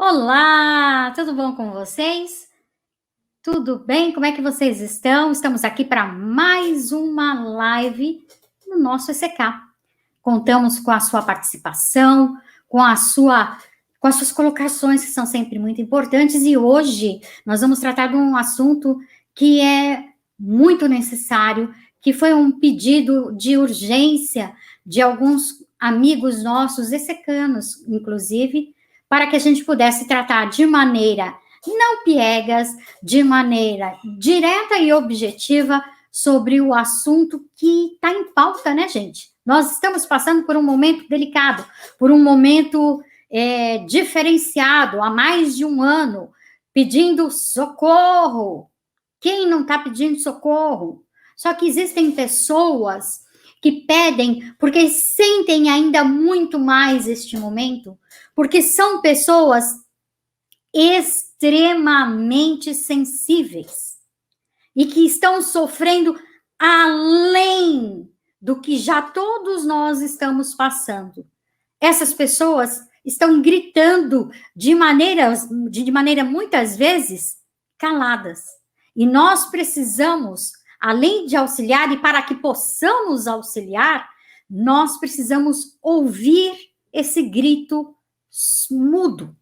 Olá, tudo bom com vocês? Tudo bem? Como é que vocês estão? Estamos aqui para mais uma live no nosso ECK. Contamos com a sua participação, com as suas colocações, que são sempre muito importantes, e hoje nós vamos tratar de um assunto que é muito necessário, que foi um pedido de urgência de alguns amigos nossos, ECKanos, inclusive, para que a gente pudesse tratar de maneira não piegas, de maneira direta e objetiva sobre o assunto que está em pauta, né, gente? Nós estamos passando por um momento delicado, por um momento diferenciado, há mais de um ano, pedindo socorro. Quem não está pedindo socorro? Só que existem pessoas que pedem porque sentem ainda muito mais este momento, porque são pessoas extremamente sensíveis e que estão sofrendo além do que já todos nós estamos passando. Essas pessoas estão gritando de maneira muitas vezes caladas. E nós precisamos, além de auxiliar, e para que possamos auxiliar, nós precisamos ouvir esse grito mudo,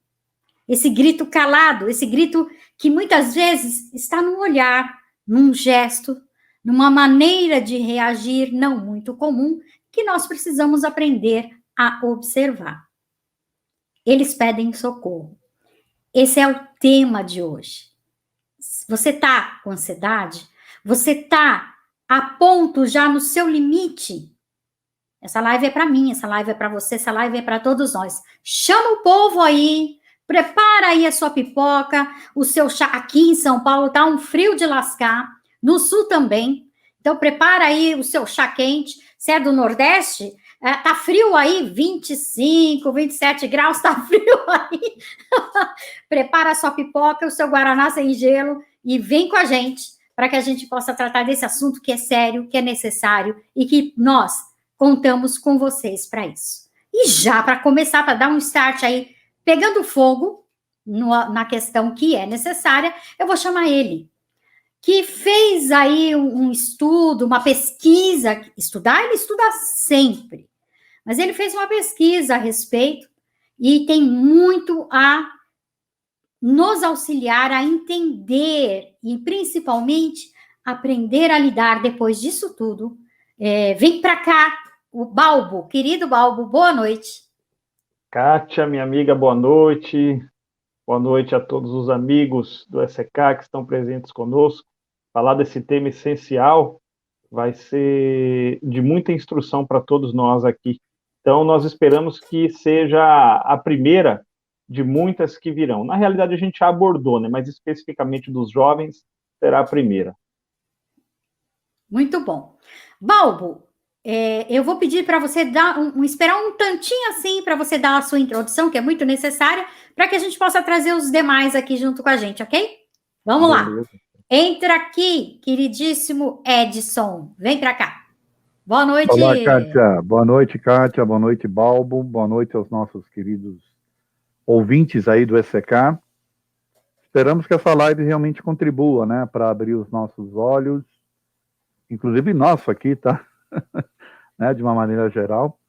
esse grito calado, esse grito que muitas vezes está num olhar, num gesto, numa maneira de reagir não muito comum, que nós precisamos aprender a observar. Eles pedem socorro. Esse é o tema de hoje. Você está com ansiedade? Você está a ponto já no seu limite? Essa live é para mim, essa live é para você, essa live é para todos nós. Chama o povo aí, prepara aí a sua pipoca, o seu chá. Aqui em São Paulo tá um frio de lascar, no sul também. Então prepara aí o seu chá quente. Se é do Nordeste, tá frio aí, 25, 27 graus, tá frio aí. Prepara a sua pipoca, o seu guaraná sem gelo e vem com a gente para que a gente possa tratar desse assunto que é sério, que é necessário e que nós contamos com vocês para isso. E já para começar, para dar um start aí, pegando fogo na questão que é necessária, eu vou chamar ele, que fez aí um estudo, uma pesquisa. Estudar, ele estuda sempre, mas ele fez uma pesquisa a respeito e tem muito a nos auxiliar a entender e, principalmente, aprender a lidar depois disso tudo. Vem para cá, o Balbo, querido Balbo, boa noite. Kátia, minha amiga, boa noite. Boa noite a todos os amigos do ECK que estão presentes conosco. Falar desse tema essencial vai ser de muita instrução para todos nós aqui. Então, nós esperamos que seja a primeira de muitas que virão. Na realidade, a gente já abordou, né? Mas especificamente dos jovens, será a primeira. Muito bom. Balbo, eu vou pedir para você esperar um tantinho assim para você dar a sua introdução, que é muito necessária, para que a gente possa trazer os demais aqui junto com a gente, ok? Vamos lá. Entra aqui, queridíssimo Edson. Vem para cá. Boa noite. Olá, Kátia. Boa noite, Kátia. Boa noite, Balbo. Boa noite aos nossos queridos ouvintes aí do ECK. Esperamos que essa live realmente contribua, né, para abrir os nossos olhos, inclusive nosso aqui, tá? Né, de uma maneira geral,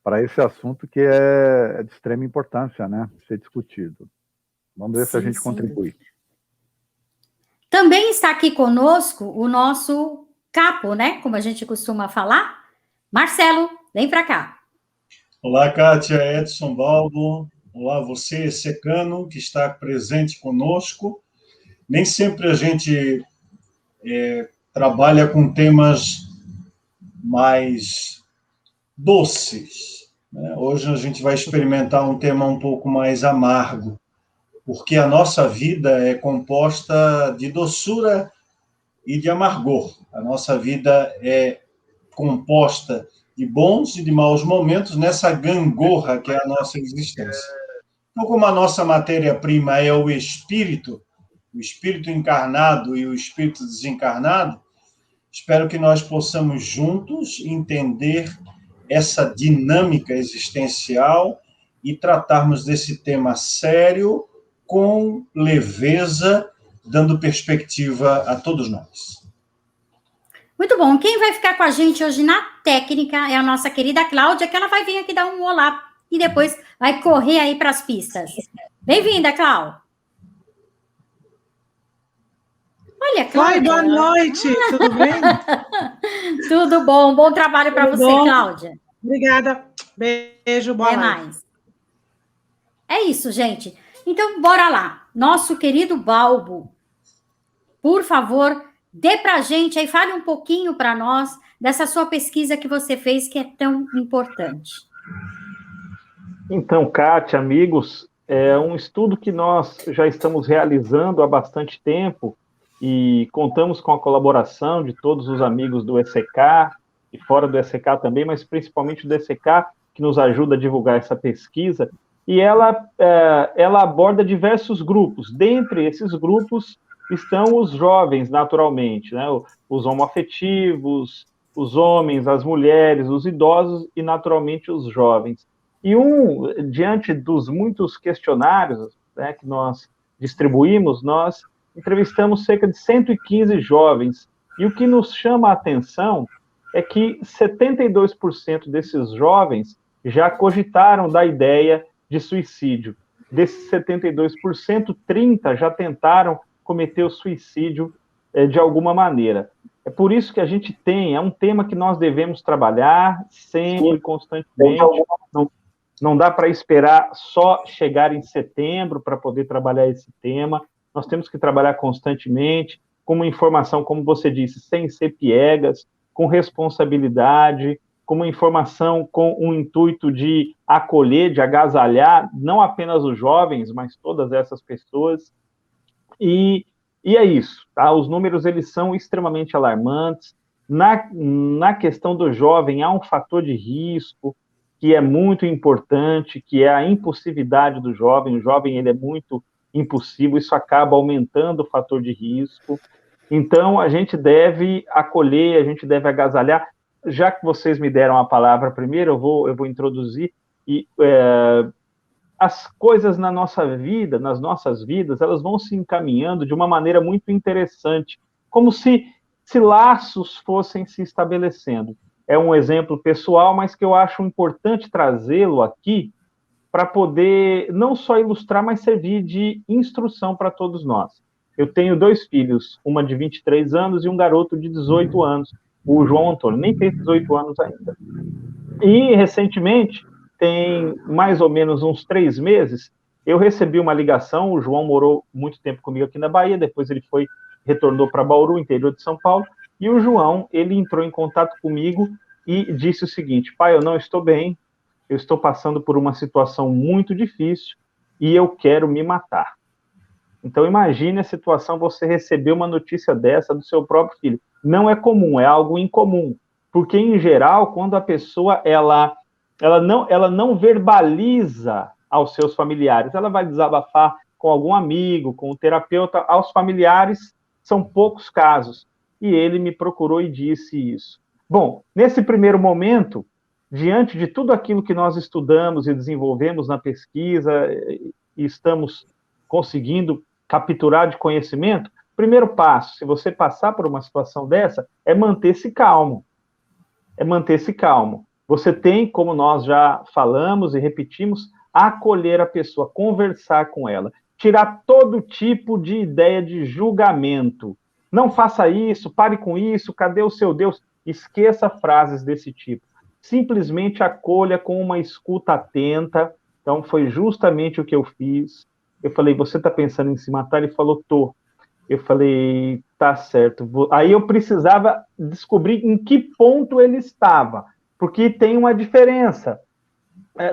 para esse assunto que é de extrema importância, né, ser discutido. Vamos ver se a gente contribui. Também está aqui conosco o nosso capo, né, como a gente costuma falar. Marcelo, vem para cá. Olá, Kátia, Edson, Balbo. Olá, você, ECKano, que está presente conosco. Nem sempre a gente trabalha com temas mais doces, né? Hoje a gente vai experimentar um tema um pouco mais amargo, porque a nossa vida é composta de doçura e de amargor. A nossa vida é composta de bons e de maus momentos nessa gangorra que é a nossa existência. Então, como a nossa matéria-prima é o espírito encarnado e o espírito desencarnado, espero que nós possamos juntos entender essa dinâmica existencial e tratarmos desse tema sério, com leveza, dando perspectiva a todos nós. Muito bom. Quem vai ficar com a gente hoje na técnica é a nossa querida Cláudia, que ela vai vir aqui dar um olá e depois vai correr aí para as pistas. Bem-vinda, Cláudia. Olha, Cláudia. Oi, boa noite, tudo bem? Tudo bom, bom trabalho para você, bom. Cláudia. Obrigada, beijo, boa noite. Até mais. É isso, gente. Então, bora lá. Nosso querido Balbo, por favor, dê para a gente aí, fale um pouquinho para nós dessa sua pesquisa que você fez, que é tão importante. Então, Kátia, amigos, é um estudo que nós já estamos realizando há bastante tempo, e contamos com a colaboração de todos os amigos do ECK, e fora do ECK também, mas principalmente do ECK, que nos ajuda a divulgar essa pesquisa, e ela aborda diversos grupos. Dentre esses grupos estão os jovens, naturalmente, né? Os homoafetivos, os homens, as mulheres, os idosos e, naturalmente, os jovens. E diante dos muitos questionários, né, que nós distribuímos, nós entrevistamos cerca de 115 jovens, e o que nos chama a atenção é que 72% desses jovens já cogitaram da ideia de suicídio. Desses 72%, 30% já tentaram cometer o suicídio de alguma maneira. É por isso que a gente é um tema que nós devemos trabalhar sempre, constantemente. Não dá para esperar só chegar em setembro para poder trabalhar esse tema. Nós temos que trabalhar constantemente, com uma informação, como você disse, sem ser piegas, com responsabilidade, com uma informação com o intuito de acolher, de agasalhar, não apenas os jovens, mas todas essas pessoas. E é isso, tá? Os números, eles são extremamente alarmantes. Na questão do jovem, há um fator de risco que é muito importante, que é a impulsividade do jovem. O jovem, ele é muito impulsivo, isso acaba aumentando o fator de risco. Então, a gente deve acolher, a gente deve agasalhar. Já que vocês me deram a palavra primeiro, eu vou introduzir. As coisas na nossa vida, nas nossas vidas, elas vão se encaminhando de uma maneira muito interessante, como se laços fossem se estabelecendo. É um exemplo pessoal, mas que eu acho importante trazê-lo aqui, para poder não só ilustrar, mas servir de instrução para todos nós. Eu tenho 2 filhos, uma de 23 anos e um garoto de 18 anos, o João Antônio, nem fez 18 anos ainda. E, recentemente, tem mais ou menos uns 3 meses, eu recebi uma ligação. O João morou muito tempo comigo aqui na Bahia, depois ele retornou para Bauru, interior de São Paulo, e o João, ele entrou em contato comigo e disse o seguinte: pai, eu não estou bem, eu estou passando por uma situação muito difícil e eu quero me matar. Então, imagine a situação, você receber uma notícia dessa do seu próprio filho. Não é comum, é algo incomum, porque, em geral, quando a pessoa ela não verbaliza aos seus familiares, ela vai desabafar com algum amigo, com o terapeuta. Aos familiares, são poucos casos. E ele me procurou e disse isso. Bom, nesse primeiro momento, diante de tudo aquilo que nós estudamos e desenvolvemos na pesquisa, e estamos conseguindo capturar de conhecimento, primeiro passo, se você passar por uma situação dessa, é manter-se calmo. É manter-se calmo. Você tem, como nós já falamos e repetimos, acolher a pessoa, conversar com ela, tirar todo tipo de ideia de julgamento. Não faça isso, pare com isso, cadê o seu Deus? Esqueça frases desse tipo. Simplesmente acolha com uma escuta atenta. Então, foi justamente o que eu fiz. Eu falei: você está pensando em se matar? Ele falou: tô. Eu falei: tá certo. Aí eu precisava descobrir em que ponto ele estava, porque tem uma diferença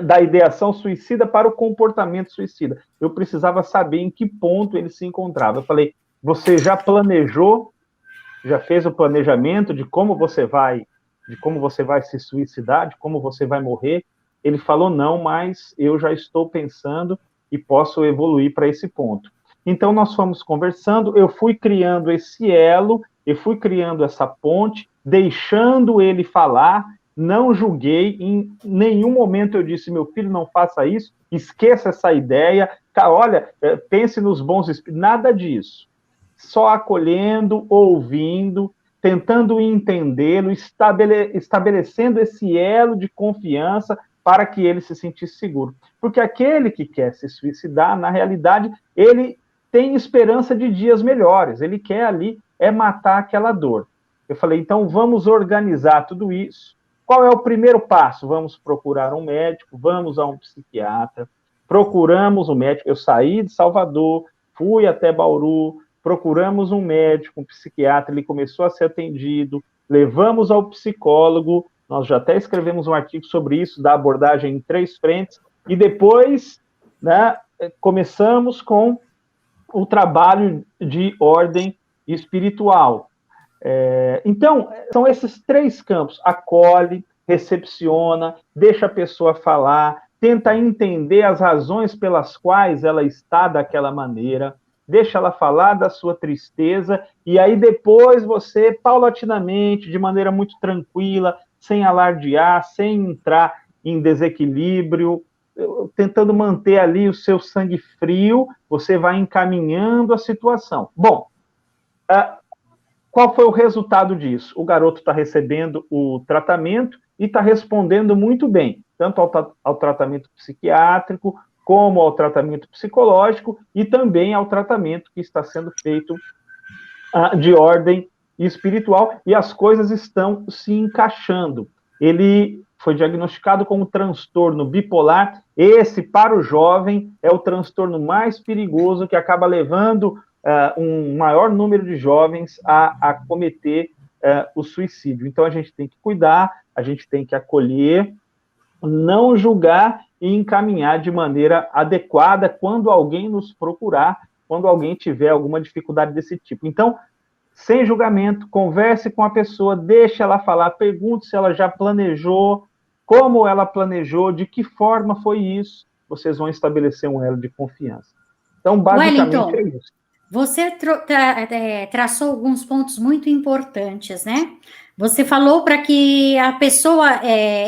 da ideação suicida para o comportamento suicida. Eu precisava saber em que ponto ele se encontrava. Eu falei: você já planejou, já fez o planejamento de como você vai se suicidar, de como você vai morrer? Ele falou: não, mas eu já estou pensando e posso evoluir para esse ponto. Então, nós fomos conversando, eu fui criando esse elo, eu fui criando essa ponte, deixando ele falar, não julguei, em nenhum momento eu disse, meu filho, não faça isso, esqueça essa ideia, olha, pense nos bons espíritos, nada disso. Só acolhendo, ouvindo, tentando entendê-lo, estabelecendo esse elo de confiança para que ele se sentisse seguro. Porque aquele que quer se suicidar, na realidade, ele tem esperança de dias melhores, ele quer ali matar aquela dor. Eu falei, então vamos organizar tudo isso. Qual é o primeiro passo? Vamos procurar um médico, vamos a um psiquiatra. Procuramos um médico. Eu saí de Salvador, fui até Bauru, procuramos um médico, um psiquiatra, ele começou a ser atendido, levamos ao psicólogo, nós já até escrevemos um artigo sobre isso, da abordagem em 3 frentes, e depois, né, começamos com o trabalho de ordem espiritual. Então, são esses 3 campos: acolhe, recepciona, deixa a pessoa falar, tenta entender as razões pelas quais ela está daquela maneira, deixa ela falar da sua tristeza, e aí depois você, paulatinamente, de maneira muito tranquila, sem alardear, sem entrar em desequilíbrio, tentando manter ali o seu sangue frio, você vai encaminhando a situação. Bom, qual foi o resultado disso? O garoto está recebendo o tratamento e está respondendo muito bem, tanto ao tratamento psiquiátrico, como ao tratamento psicológico e também ao tratamento que está sendo feito de ordem espiritual, e as coisas estão se encaixando. Ele foi diagnosticado com um transtorno bipolar. Esse, para o jovem, é o transtorno mais perigoso, que acaba levando um maior número de jovens a cometer o suicídio. Então, a gente tem que cuidar, a gente tem que acolher, não julgar e encaminhar de maneira adequada quando alguém nos procurar, quando alguém tiver alguma dificuldade desse tipo. Então, sem julgamento, converse com a pessoa, deixe ela falar, pergunte se ela já planejou, como ela planejou, de que forma foi isso. Vocês vão estabelecer um elo de confiança. Então, basicamente, Wellington, é isso. Você traçou alguns pontos muito importantes, né? Você falou para que a pessoa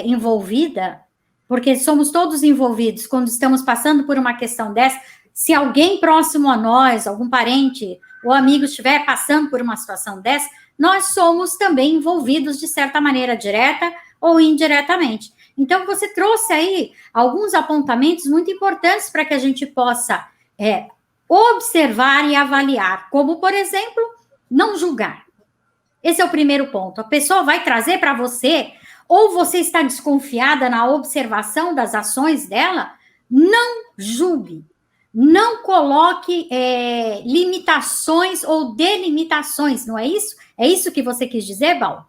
envolvida, porque somos todos envolvidos quando estamos passando por uma questão dessa, se alguém próximo a nós, algum parente ou amigo estiver passando por uma situação dessa, nós somos também envolvidos de certa maneira, direta ou indiretamente. Então, você trouxe aí alguns apontamentos muito importantes para que a gente possa observar e avaliar, como, por exemplo, não julgar. Esse é o primeiro ponto. A pessoa vai trazer para você, ou você está desconfiada na observação das ações dela, não julgue. Não coloque limitações ou delimitações, não é isso? É isso que você quis dizer, Val?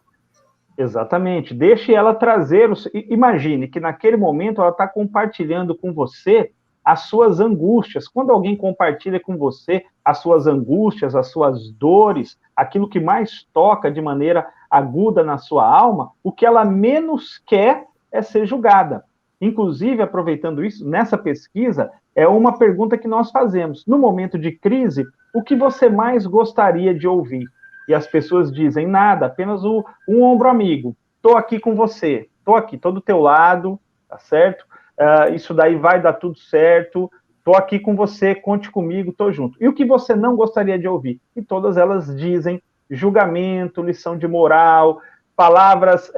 Exatamente. Deixe ela trazer. Imagine que naquele momento ela está compartilhando com você as suas angústias. Quando alguém compartilha com você as suas angústias, as suas dores, aquilo que mais toca de maneira aguda na sua alma, o que ela menos quer é ser julgada. Inclusive, aproveitando isso, nessa pesquisa, é uma pergunta que nós fazemos. No momento de crise, o que você mais gostaria de ouvir? E as pessoas dizem nada, apenas um ombro amigo. Estou aqui com você, estou aqui, estou do teu lado, tá certo? Isso daí vai dar tudo certo, estou aqui com você, conte comigo, estou junto. E o que você não gostaria de ouvir? E todas elas dizem julgamento, lição de moral, palavras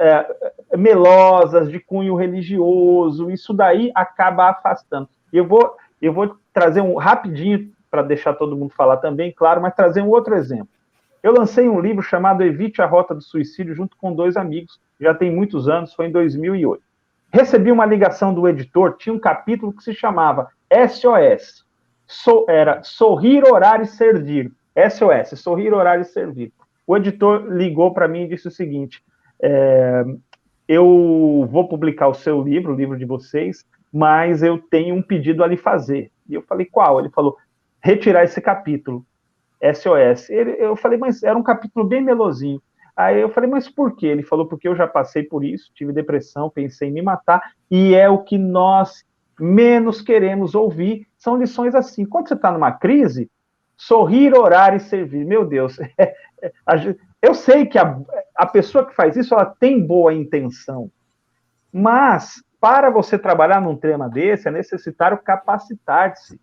melosas, de cunho religioso, isso daí acaba afastando. Eu vou trazer rapidinho, para deixar todo mundo falar também, claro, mas trazer um outro exemplo. Eu lancei um livro chamado Evite a Rota do Suicídio, junto com 2 amigos, já tem muitos anos, foi em 2008. Recebi uma ligação do editor, tinha um capítulo que se chamava SOS, era Sorrir, Orar e Servir. SOS, Sorrir, Orar e Servir. O editor ligou para mim e disse o seguinte: eu vou publicar o seu livro, o livro de vocês, mas eu tenho um pedido a lhe fazer. E eu falei, qual? Ele falou, retirar esse capítulo, SOS. Eu falei, mas era um capítulo bem melosinho. Aí eu falei, mas por quê? Ele falou, porque eu já passei por isso, tive depressão, pensei em me matar, e é o que nós menos queremos ouvir, são lições assim. Quando você está numa crise, sorrir, orar e servir, meu Deus, eu sei que a pessoa que faz isso, ela tem boa intenção, Mas, para você trabalhar num tema desse, é necessário capacitar-se.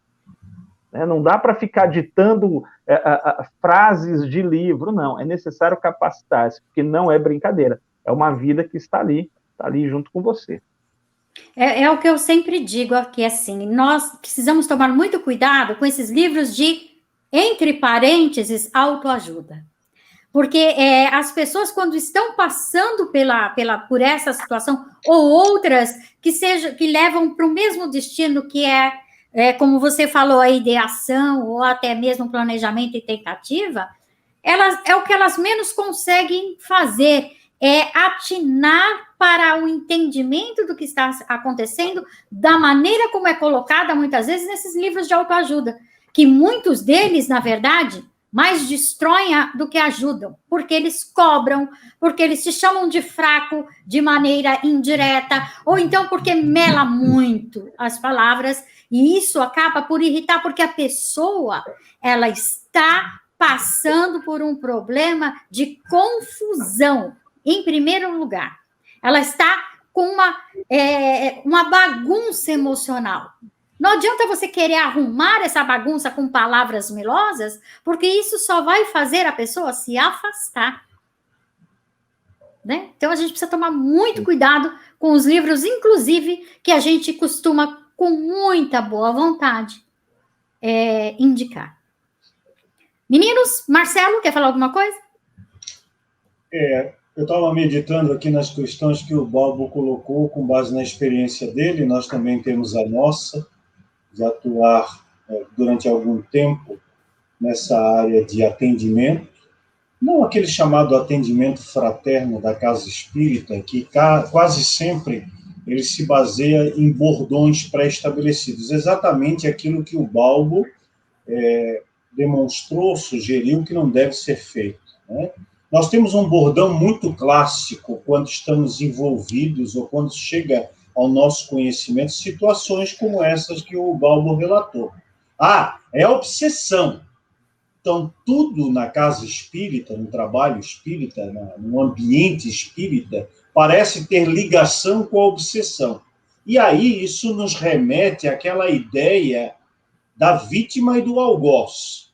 Não dá para ficar ditando frases de livro, não. É necessário capacitar-se, porque não é brincadeira. É uma vida que está ali junto com você. É o que eu sempre digo aqui, assim, nós precisamos tomar muito cuidado com esses livros de, entre parênteses, autoajuda. Porque as pessoas, quando estão passando por essa situação, ou outras que levam para o mesmo destino, que como você falou, a ideação, ou até mesmo planejamento e tentativa, é o que elas menos conseguem fazer, é atinar para o entendimento do que está acontecendo, da maneira como é colocada, muitas vezes, nesses livros de autoajuda, que muitos deles, na verdade, mais destroem do que ajudam, porque eles cobram, porque eles te chamam de fraco de maneira indireta, ou então porque mela muito as palavras, e isso acaba por irritar, porque a pessoa, ela está passando por um problema de confusão, em primeiro lugar. Ela está com uma bagunça emocional. Não adianta você querer arrumar essa bagunça com palavras melosas, porque isso só vai fazer a pessoa se afastar. Né? Então, a gente precisa tomar muito cuidado com os livros, inclusive, que a gente costuma, com muita boa vontade, indicar. Meninos, Marcelo, quer falar alguma coisa? Eu estava meditando aqui nas questões que o Balbo colocou com base na experiência dele, nós também temos a nossa, de atuar durante algum tempo nessa área de atendimento, não aquele chamado atendimento fraterno da casa espírita, que quase sempre ele se baseia em bordões pré-estabelecidos, exatamente aquilo que o Balbo demonstrou, sugeriu que não deve ser feito. Né? Nós temos um bordão muito clássico quando estamos envolvidos ou quando chega ao nosso conhecimento situações como essas que o Balbo relatou. É obsessão. Então, tudo na casa espírita, no trabalho espírita, no ambiente espírita, parece ter ligação com a obsessão. E aí isso nos remete àquela ideia da vítima e do algoz.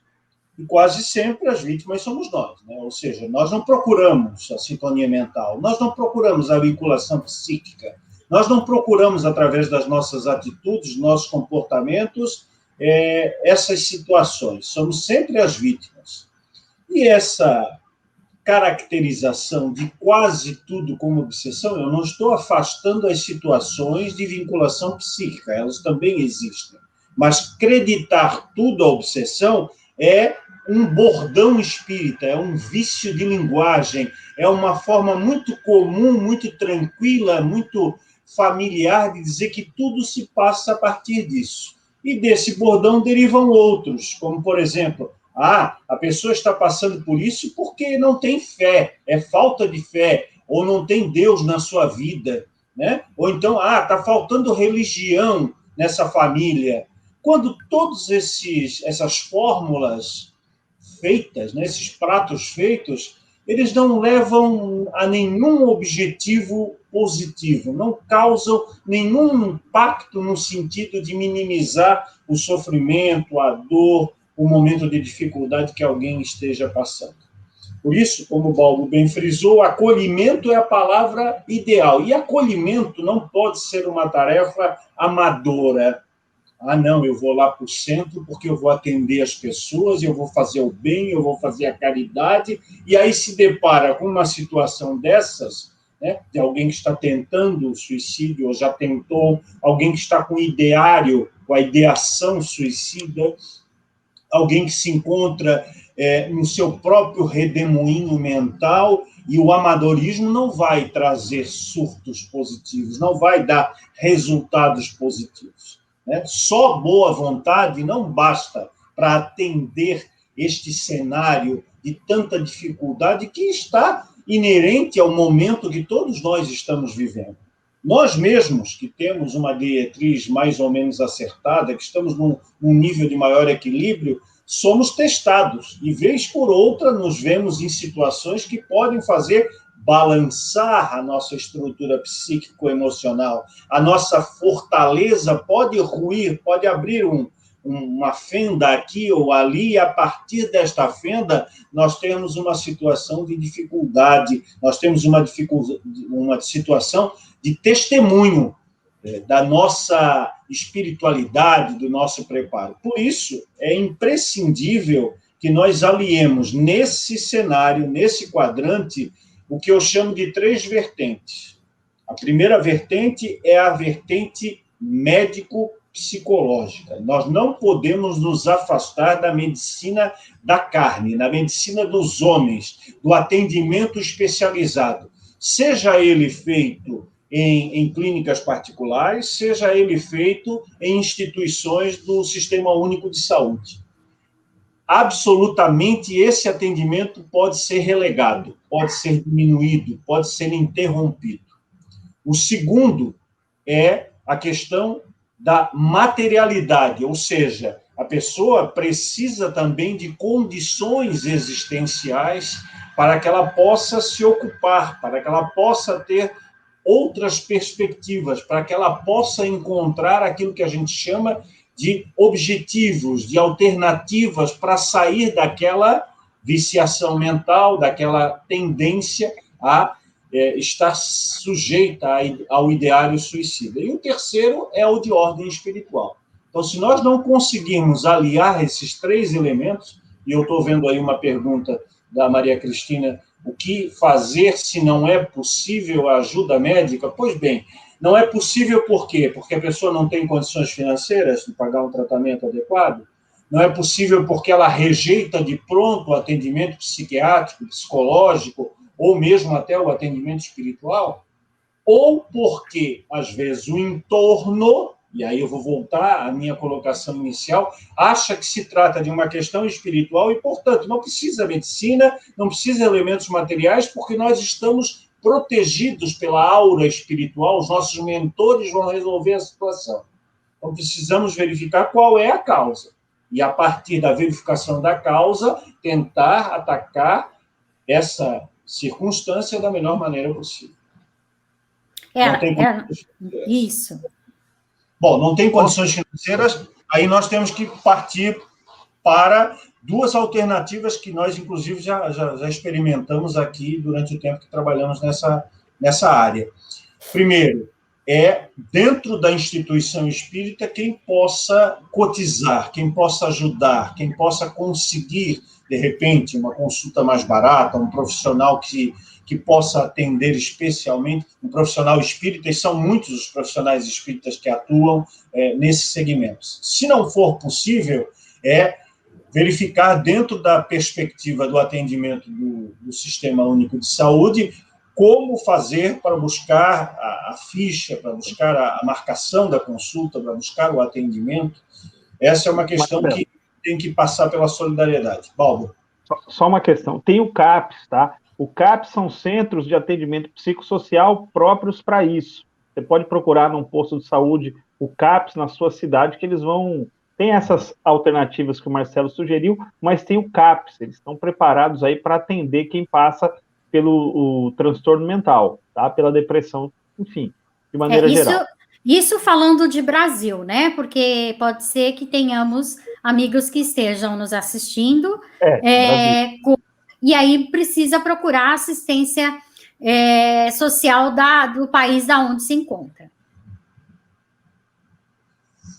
E quase sempre as vítimas somos nós, né? Ou seja, nós não procuramos a sintonia mental, nós não procuramos a vinculação psíquica, nós não procuramos, através das nossas atitudes, nossos comportamentos, essas situações. Somos sempre as vítimas. E essa caracterização de quase tudo como obsessão, eu não estou afastando as situações de vinculação psíquica, elas também existem. Mas acreditar tudo à obsessão é um bordão espírita, é um vício de linguagem, é uma forma muito comum, muito tranquila, muito familiar de dizer que tudo se passa a partir disso. E desse bordão derivam outros, como, por exemplo, a pessoa está passando por isso porque não tem fé, é falta de fé, ou não tem Deus na sua vida, né? Ou então, está faltando religião nessa família. Quando todas essas fórmulas feitas, né, esses pratos feitos, eles não levam a nenhum objetivo positivo, não causam nenhum impacto no sentido de minimizar o sofrimento, a dor, o momento de dificuldade que alguém esteja passando. Por isso, como o Balbo bem frisou, acolhimento é a palavra ideal. E acolhimento não pode ser uma tarefa amadora. Não, eu vou lá para o centro porque eu vou atender as pessoas, eu vou fazer o bem, eu vou fazer a caridade, e aí se depara com uma situação dessas, né, de alguém que está tentando o suicídio, ou já tentou, alguém que está com ideário, com a ideação suicida, alguém que se encontra no seu próprio redemoinho mental, e o amadorismo não vai trazer surtos positivos, não vai dar resultados positivos. Né? Só boa vontade não basta para atender este cenário de tanta dificuldade que está inerente ao momento que todos nós estamos vivendo. Nós mesmos, que temos uma diretriz mais ou menos acertada, que estamos num nível de maior equilíbrio, somos testados, e vez por outra nos vemos em situações que podem fazer balançar a nossa estrutura psíquico-emocional. A nossa fortaleza pode ruir, pode abrir uma fenda aqui ou ali, e a partir desta fenda nós temos uma situação de dificuldade, nós temos uma situação de testemunho da nossa espiritualidade, do nosso preparo. Por isso, é imprescindível que nós aliemos nesse cenário, nesse quadrante, o que eu chamo de 3 vertentes. A primeira vertente é a vertente médico-psicológica. Nós não podemos nos afastar da medicina da carne, da medicina dos homens, do atendimento especializado, seja ele feito em clínicas particulares, seja ele feito em instituições do Sistema Único de Saúde. Absolutamente, esse atendimento pode ser relegado, pode ser diminuído, pode ser interrompido. O segundo é a questão da materialidade, ou seja, a pessoa precisa também de condições existenciais para que ela possa se ocupar, para que ela possa ter outras perspectivas, para que ela possa encontrar aquilo que a gente chama de objetivos, de alternativas para sair daquela viciação mental, daquela tendência a estar sujeita ao ideário suicida. E o terceiro é o de ordem espiritual. Então, se nós não conseguirmos aliar esses 3 elementos, e eu estou vendo aí uma pergunta da Maria Cristina, o que fazer se não é possível a ajuda médica? Pois bem, não é possível por quê? Porque a pessoa não tem condições financeiras de pagar um tratamento adequado? Não é possível porque ela rejeita de pronto o atendimento psiquiátrico, psicológico, ou mesmo até o atendimento espiritual? Ou porque, às vezes, o entorno, e aí eu vou voltar à minha colocação inicial, acha que se trata de uma questão espiritual e, portanto, não precisa medicina, não precisa elementos materiais, porque nós estamos protegidos pela aura espiritual, os nossos mentores vão resolver a situação. Então, precisamos verificar qual é a causa. E, a partir da verificação da causa, tentar atacar essa circunstância da melhor maneira possível. Isso. Bom, não tem condições financeiras, aí nós temos que partir para 2 alternativas que nós, inclusive, já experimentamos aqui durante o tempo que trabalhamos nessa área. Primeiro, é dentro da instituição espírita quem possa cotizar, quem possa ajudar, quem possa conseguir, de repente, uma consulta mais barata, um profissional que possa atender especialmente, um profissional espírita, e são muitos os profissionais espíritas que atuam nesses segmentos. Se não for possível, verificar dentro da perspectiva do atendimento do Sistema Único de Saúde, como fazer para buscar a ficha, para buscar a marcação da consulta, para buscar o atendimento. Essa é uma questão que tem que passar pela solidariedade. Balbo. Só uma questão. Tem o CAPS, tá? O CAPS são centros de atendimento psicossocial próprios para isso. Você pode procurar num posto de saúde o CAPS na sua cidade, que eles vão... Tem essas alternativas que o Marcelo sugeriu, mas tem o CAPS. Eles estão preparados aí para atender quem passa pelo transtorno mental, tá? Pela depressão, enfim, de maneira geral. Isso falando de Brasil, né? Porque pode ser que tenhamos amigos que estejam nos assistindo, e aí precisa procurar assistência social do país da onde se encontra.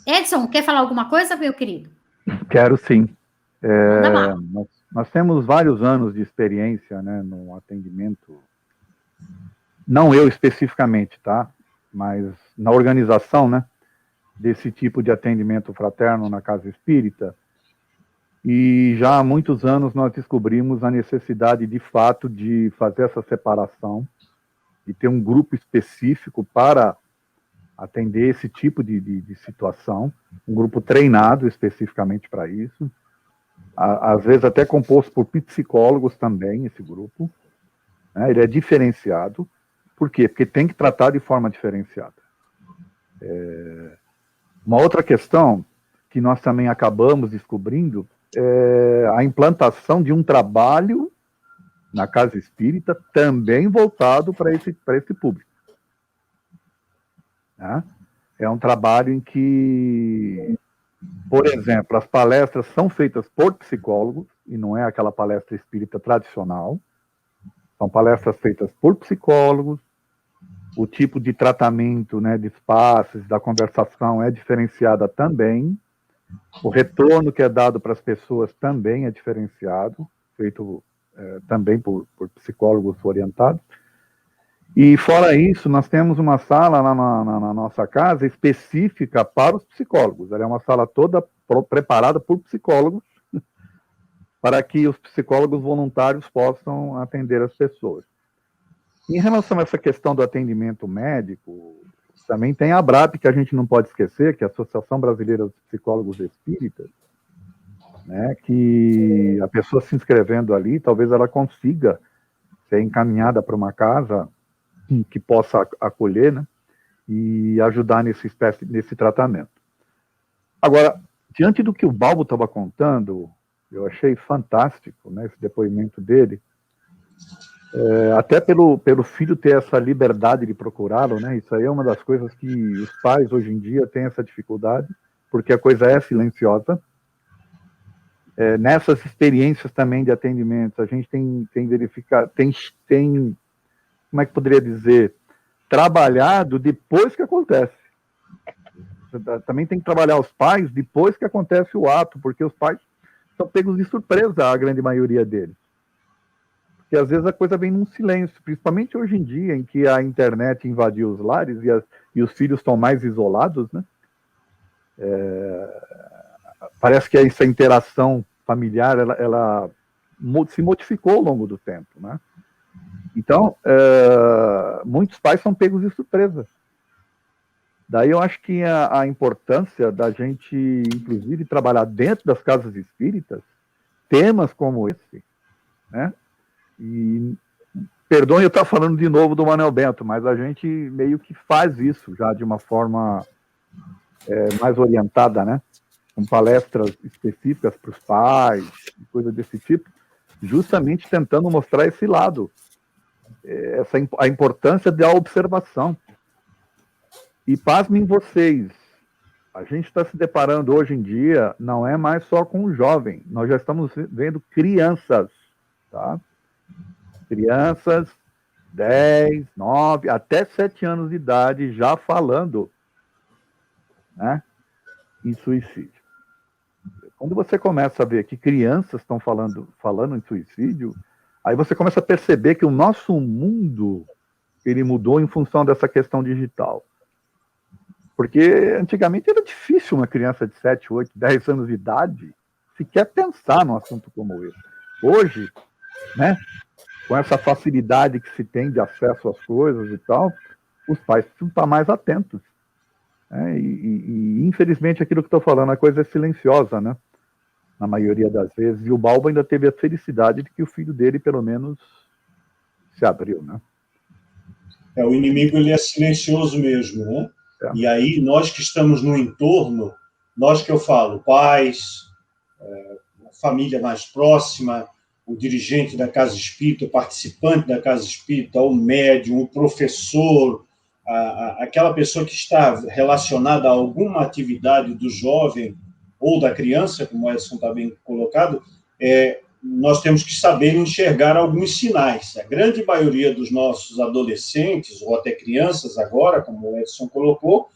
Edson, quer falar alguma coisa, meu querido? Quero sim. Nós temos vários anos de experiência, né, no atendimento, não eu especificamente, tá? Mas na organização, né, desse tipo de atendimento fraterno na casa espírita, e já há muitos anos nós descobrimos a necessidade, de fato, de fazer essa separação, de ter um grupo específico para atender esse tipo de situação, um grupo treinado especificamente para isso, às vezes até composto por psicólogos também, esse grupo, né? Ele é diferenciado. Por quê? Porque tem que tratar de forma diferenciada. Uma outra questão que nós também acabamos descobrindo é a implantação de um trabalho na casa espírita, também voltado para esse público. Né? É um trabalho em que, por exemplo, as palestras são feitas por psicólogos, e não é aquela palestra espírita tradicional. São palestras feitas por psicólogos, o tipo de tratamento, né, de espaços, da conversação é diferenciada também, o retorno que é dado para as pessoas também é diferenciado, feito também por psicólogos orientados. E, fora isso, nós temos uma sala lá na nossa casa específica para os psicólogos. Ela é uma sala toda preparada por psicólogos, para que os psicólogos voluntários possam atender as pessoas. Em relação a essa questão do atendimento médico, também tem a ABRAP, que a gente não pode esquecer, que é a Associação Brasileira dos Psicólogos Espíritas, né, que a pessoa se inscrevendo ali, talvez ela consiga ser encaminhada para uma casa que possa acolher, né, e ajudar nesse tratamento. Agora, diante do que o Balbo estava contando, eu achei fantástico, né, esse depoimento dele, até pelo filho ter essa liberdade de procurá-lo, né, isso aí é uma das coisas que os pais hoje em dia têm essa dificuldade, porque a coisa é silenciosa. Nessas experiências também de atendimento, a gente tem verificado, tem, como é que poderia dizer, trabalhado depois que acontece. Também tem que trabalhar os pais depois que acontece o ato, porque os pais são pegos de surpresa, a grande maioria deles. Porque às vezes a coisa vem num silêncio, principalmente hoje em dia, em que a internet invadiu os lares e os filhos estão mais isolados, né? Parece que essa interação familiar, ela se modificou ao longo do tempo, né? Então, muitos pais são pegos de surpresa. Daí eu acho que a importância da gente, inclusive, trabalhar dentro das casas espíritas, temas como esse, né? E, perdoe eu estar falando de novo do Manuel Bento, mas a gente meio que faz isso já de uma forma mais orientada, né? Com palestras específicas para os pais, coisa desse tipo, justamente tentando mostrar esse lado, a importância da observação. E pasmem vocês, a gente está se deparando hoje em dia, não é mais só com o jovem, nós já estamos vendo crianças, tá? Crianças, 10, 9, até 7 anos de idade, já falando, né, em suicídio. Quando você começa a ver que crianças estão falando em suicídio, aí você começa a perceber que o nosso mundo, ele mudou em função dessa questão digital. Porque antigamente era difícil uma criança de 7, 8, 10 anos de idade sequer pensar num assunto como esse. Hoje, né, com essa facilidade que se tem de acesso às coisas e tal, os pais precisam estar mais atentos. Né? E infelizmente, aquilo que estou falando, a coisa é silenciosa, né? Na maioria das vezes. E o Balbo ainda teve a felicidade de que o filho dele, pelo menos, se abriu, né? O inimigo, ele é silencioso mesmo, né? E aí, nós que estamos no entorno, nós que eu falo, pais, família mais próxima, o dirigente da casa espírita, o participante da casa espírita, o médium, o professor, aquela pessoa que está relacionada a alguma atividade do jovem ou da criança, como o Edson está bem colocado, nós temos que saber enxergar alguns sinais. A grande maioria dos nossos adolescentes, ou até crianças agora, como o Edson colocou,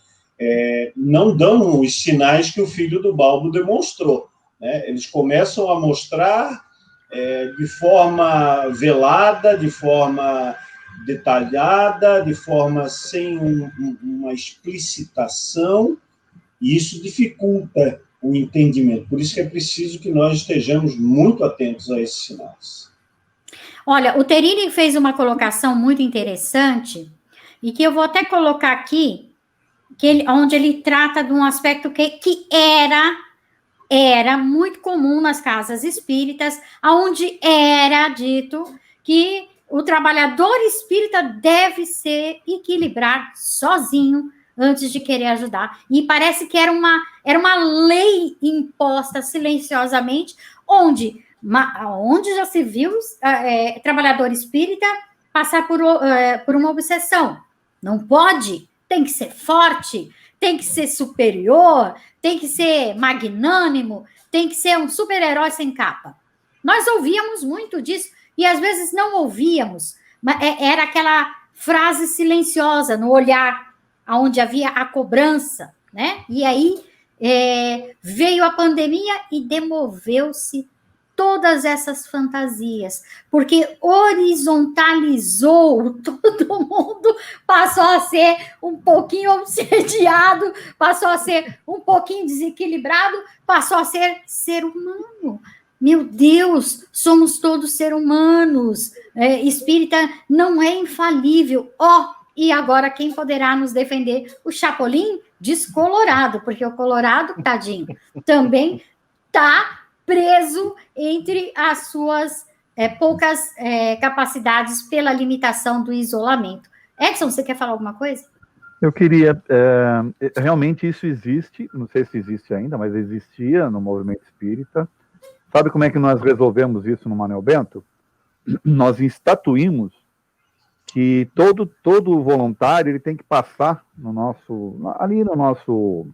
não dão os sinais que o filho do Balbo demonstrou. Né? Eles começam a mostrar de forma velada, de forma detalhada, de forma sem uma explicitação, e isso dificulta o entendimento. Por isso que é preciso que nós estejamos muito atentos a esses sinais. Olha, o Terini fez uma colocação muito interessante, e que eu vou até colocar aqui, onde ele trata de um aspecto que era muito comum nas casas espíritas, onde era dito que o trabalhador espírita deve se equilibrar sozinho antes de querer ajudar. E parece que era uma lei imposta silenciosamente, onde Onde já se viu trabalhador espírita passar por uma obsessão? Não pode, tem que ser forte, tem que ser superior, tem que ser magnânimo, tem que ser um super-herói sem capa. Nós ouvíamos muito disso, e às vezes não ouvíamos, mas era aquela frase silenciosa no olhar, onde havia a cobrança, né? E aí veio a pandemia e demoveu-se todas essas fantasias, porque horizontalizou, todo mundo passou a ser um pouquinho obsediado, passou a ser um pouquinho desequilibrado, passou a ser humano. Meu Deus, somos todos seres humanos. Espírita não é infalível. E agora quem poderá nos defender? O Chapolin descolorado, porque o Colorado, tadinho, também está preso entre as suas poucas capacidades pela limitação do isolamento. Edson, você quer falar alguma coisa? Eu queria, realmente isso existe, não sei se existe ainda, mas existia no movimento espírita. Sabe como é que nós resolvemos isso no Manuel Bento? Nós estatuímos que todo voluntário ele tem que passar ali no nosso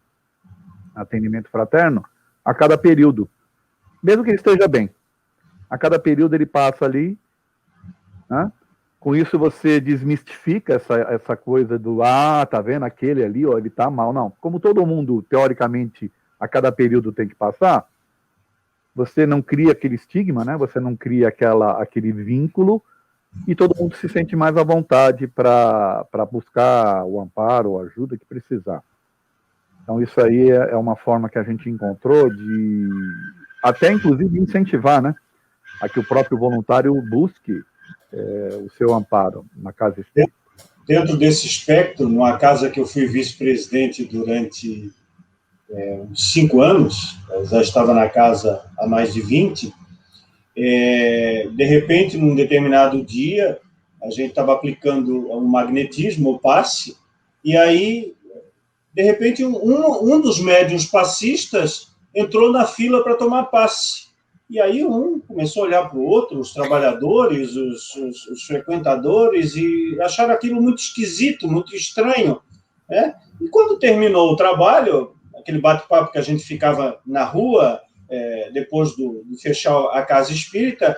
atendimento fraterno a cada período, mesmo que ele esteja bem. A cada período ele passa ali, né? Com isso você desmistifica essa coisa do, tá vendo aquele ali, ele tá mal. Não, como todo mundo, teoricamente, a cada período tem que passar, você não cria aquele estigma, né? Você não cria aquele vínculo, e todo mundo se sente mais à vontade para buscar o amparo ou ajuda que precisar. Então, isso aí é uma forma que a gente encontrou de, até inclusive, incentivar, né? A que o próprio voluntário busque o seu amparo na casa espírita. Dentro desse espectro, numa casa que eu fui vice-presidente durante 5 anos, eu já estava na casa há mais de 20, de repente, num determinado dia, a gente estava aplicando um magnetismo, o passe, e aí, de repente, um dos médiuns passistas entrou na fila para tomar passe. E aí um começou a olhar para o outro, os trabalhadores, os frequentadores, e acharam aquilo muito esquisito, muito estranho, né? E quando terminou o trabalho, aquele bate-papo que a gente ficava na rua, depois de fechar a casa espírita,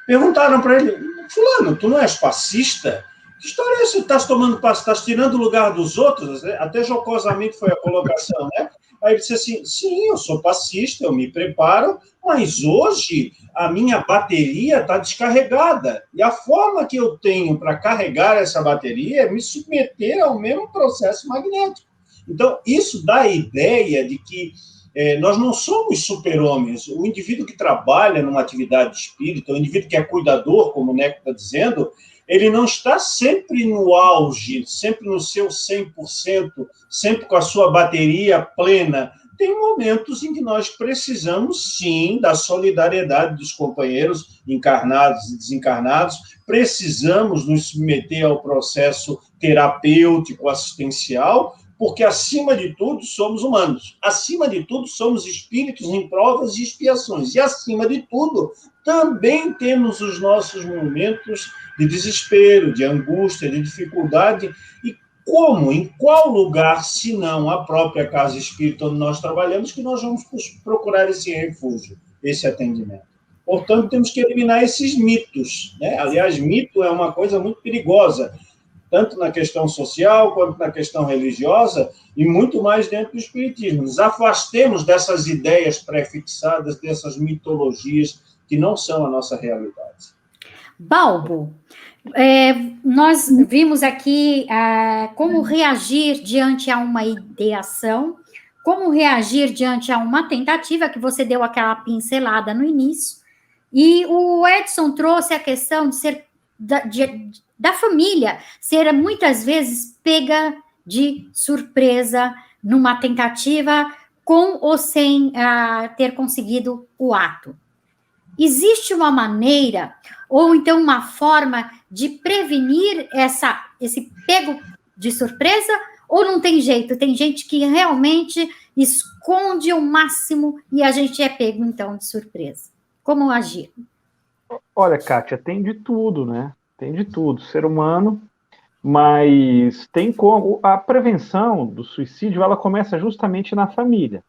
perguntaram para ele: fulano, tu não és passista? Que história é essa? Estás tomando passe, estás tirando o lugar dos outros? Até jocosamente foi a colocação, né? Aí ele disse assim: sim, eu sou passista, eu me preparo, mas hoje a minha bateria está descarregada. E a forma que eu tenho para carregar essa bateria é me submeter ao mesmo processo magnético. Então, isso dá a ideia de que nós não somos super-homens. O indivíduo que trabalha numa atividade espírita, o indivíduo que é cuidador, como o Neco está dizendo, ele não está sempre no auge, sempre no seu 100%, sempre com a sua bateria plena. Tem momentos em que nós precisamos, sim, da solidariedade dos companheiros encarnados e desencarnados, precisamos nos submeter ao processo terapêutico, assistencial, porque, acima de tudo, somos humanos. Acima de tudo, somos espíritos em provas e expiações. E, acima de tudo, também temos os nossos momentos de desespero, de angústia, de dificuldade. E como, em qual lugar, se não a própria casa espírita onde nós trabalhamos, que nós vamos procurar esse refúgio, esse atendimento? Portanto, temos que eliminar esses mitos, né? Aliás, mito é uma coisa muito perigosa, tanto na questão social, quanto na questão religiosa, e muito mais dentro do espiritismo. Nos afastemos dessas ideias pré-fixadas, dessas mitologias que não são a nossa realidade. Balbo, nós vimos aqui como reagir diante a uma ideação, como reagir diante a uma tentativa, que você deu aquela pincelada no início, e o Edson trouxe a questão de ser da família ser muitas vezes pega de surpresa numa tentativa com ou sem ter conseguido o ato. Existe uma maneira, ou então uma forma de prevenir esse pego de surpresa, ou não tem jeito? Tem gente que realmente esconde o máximo e a gente é pego, então, de surpresa. Como agir? Olha, Kátia, tem de tudo, né? Tem de tudo. Ser humano, mas tem como. A prevenção do suicídio, ela começa justamente na família,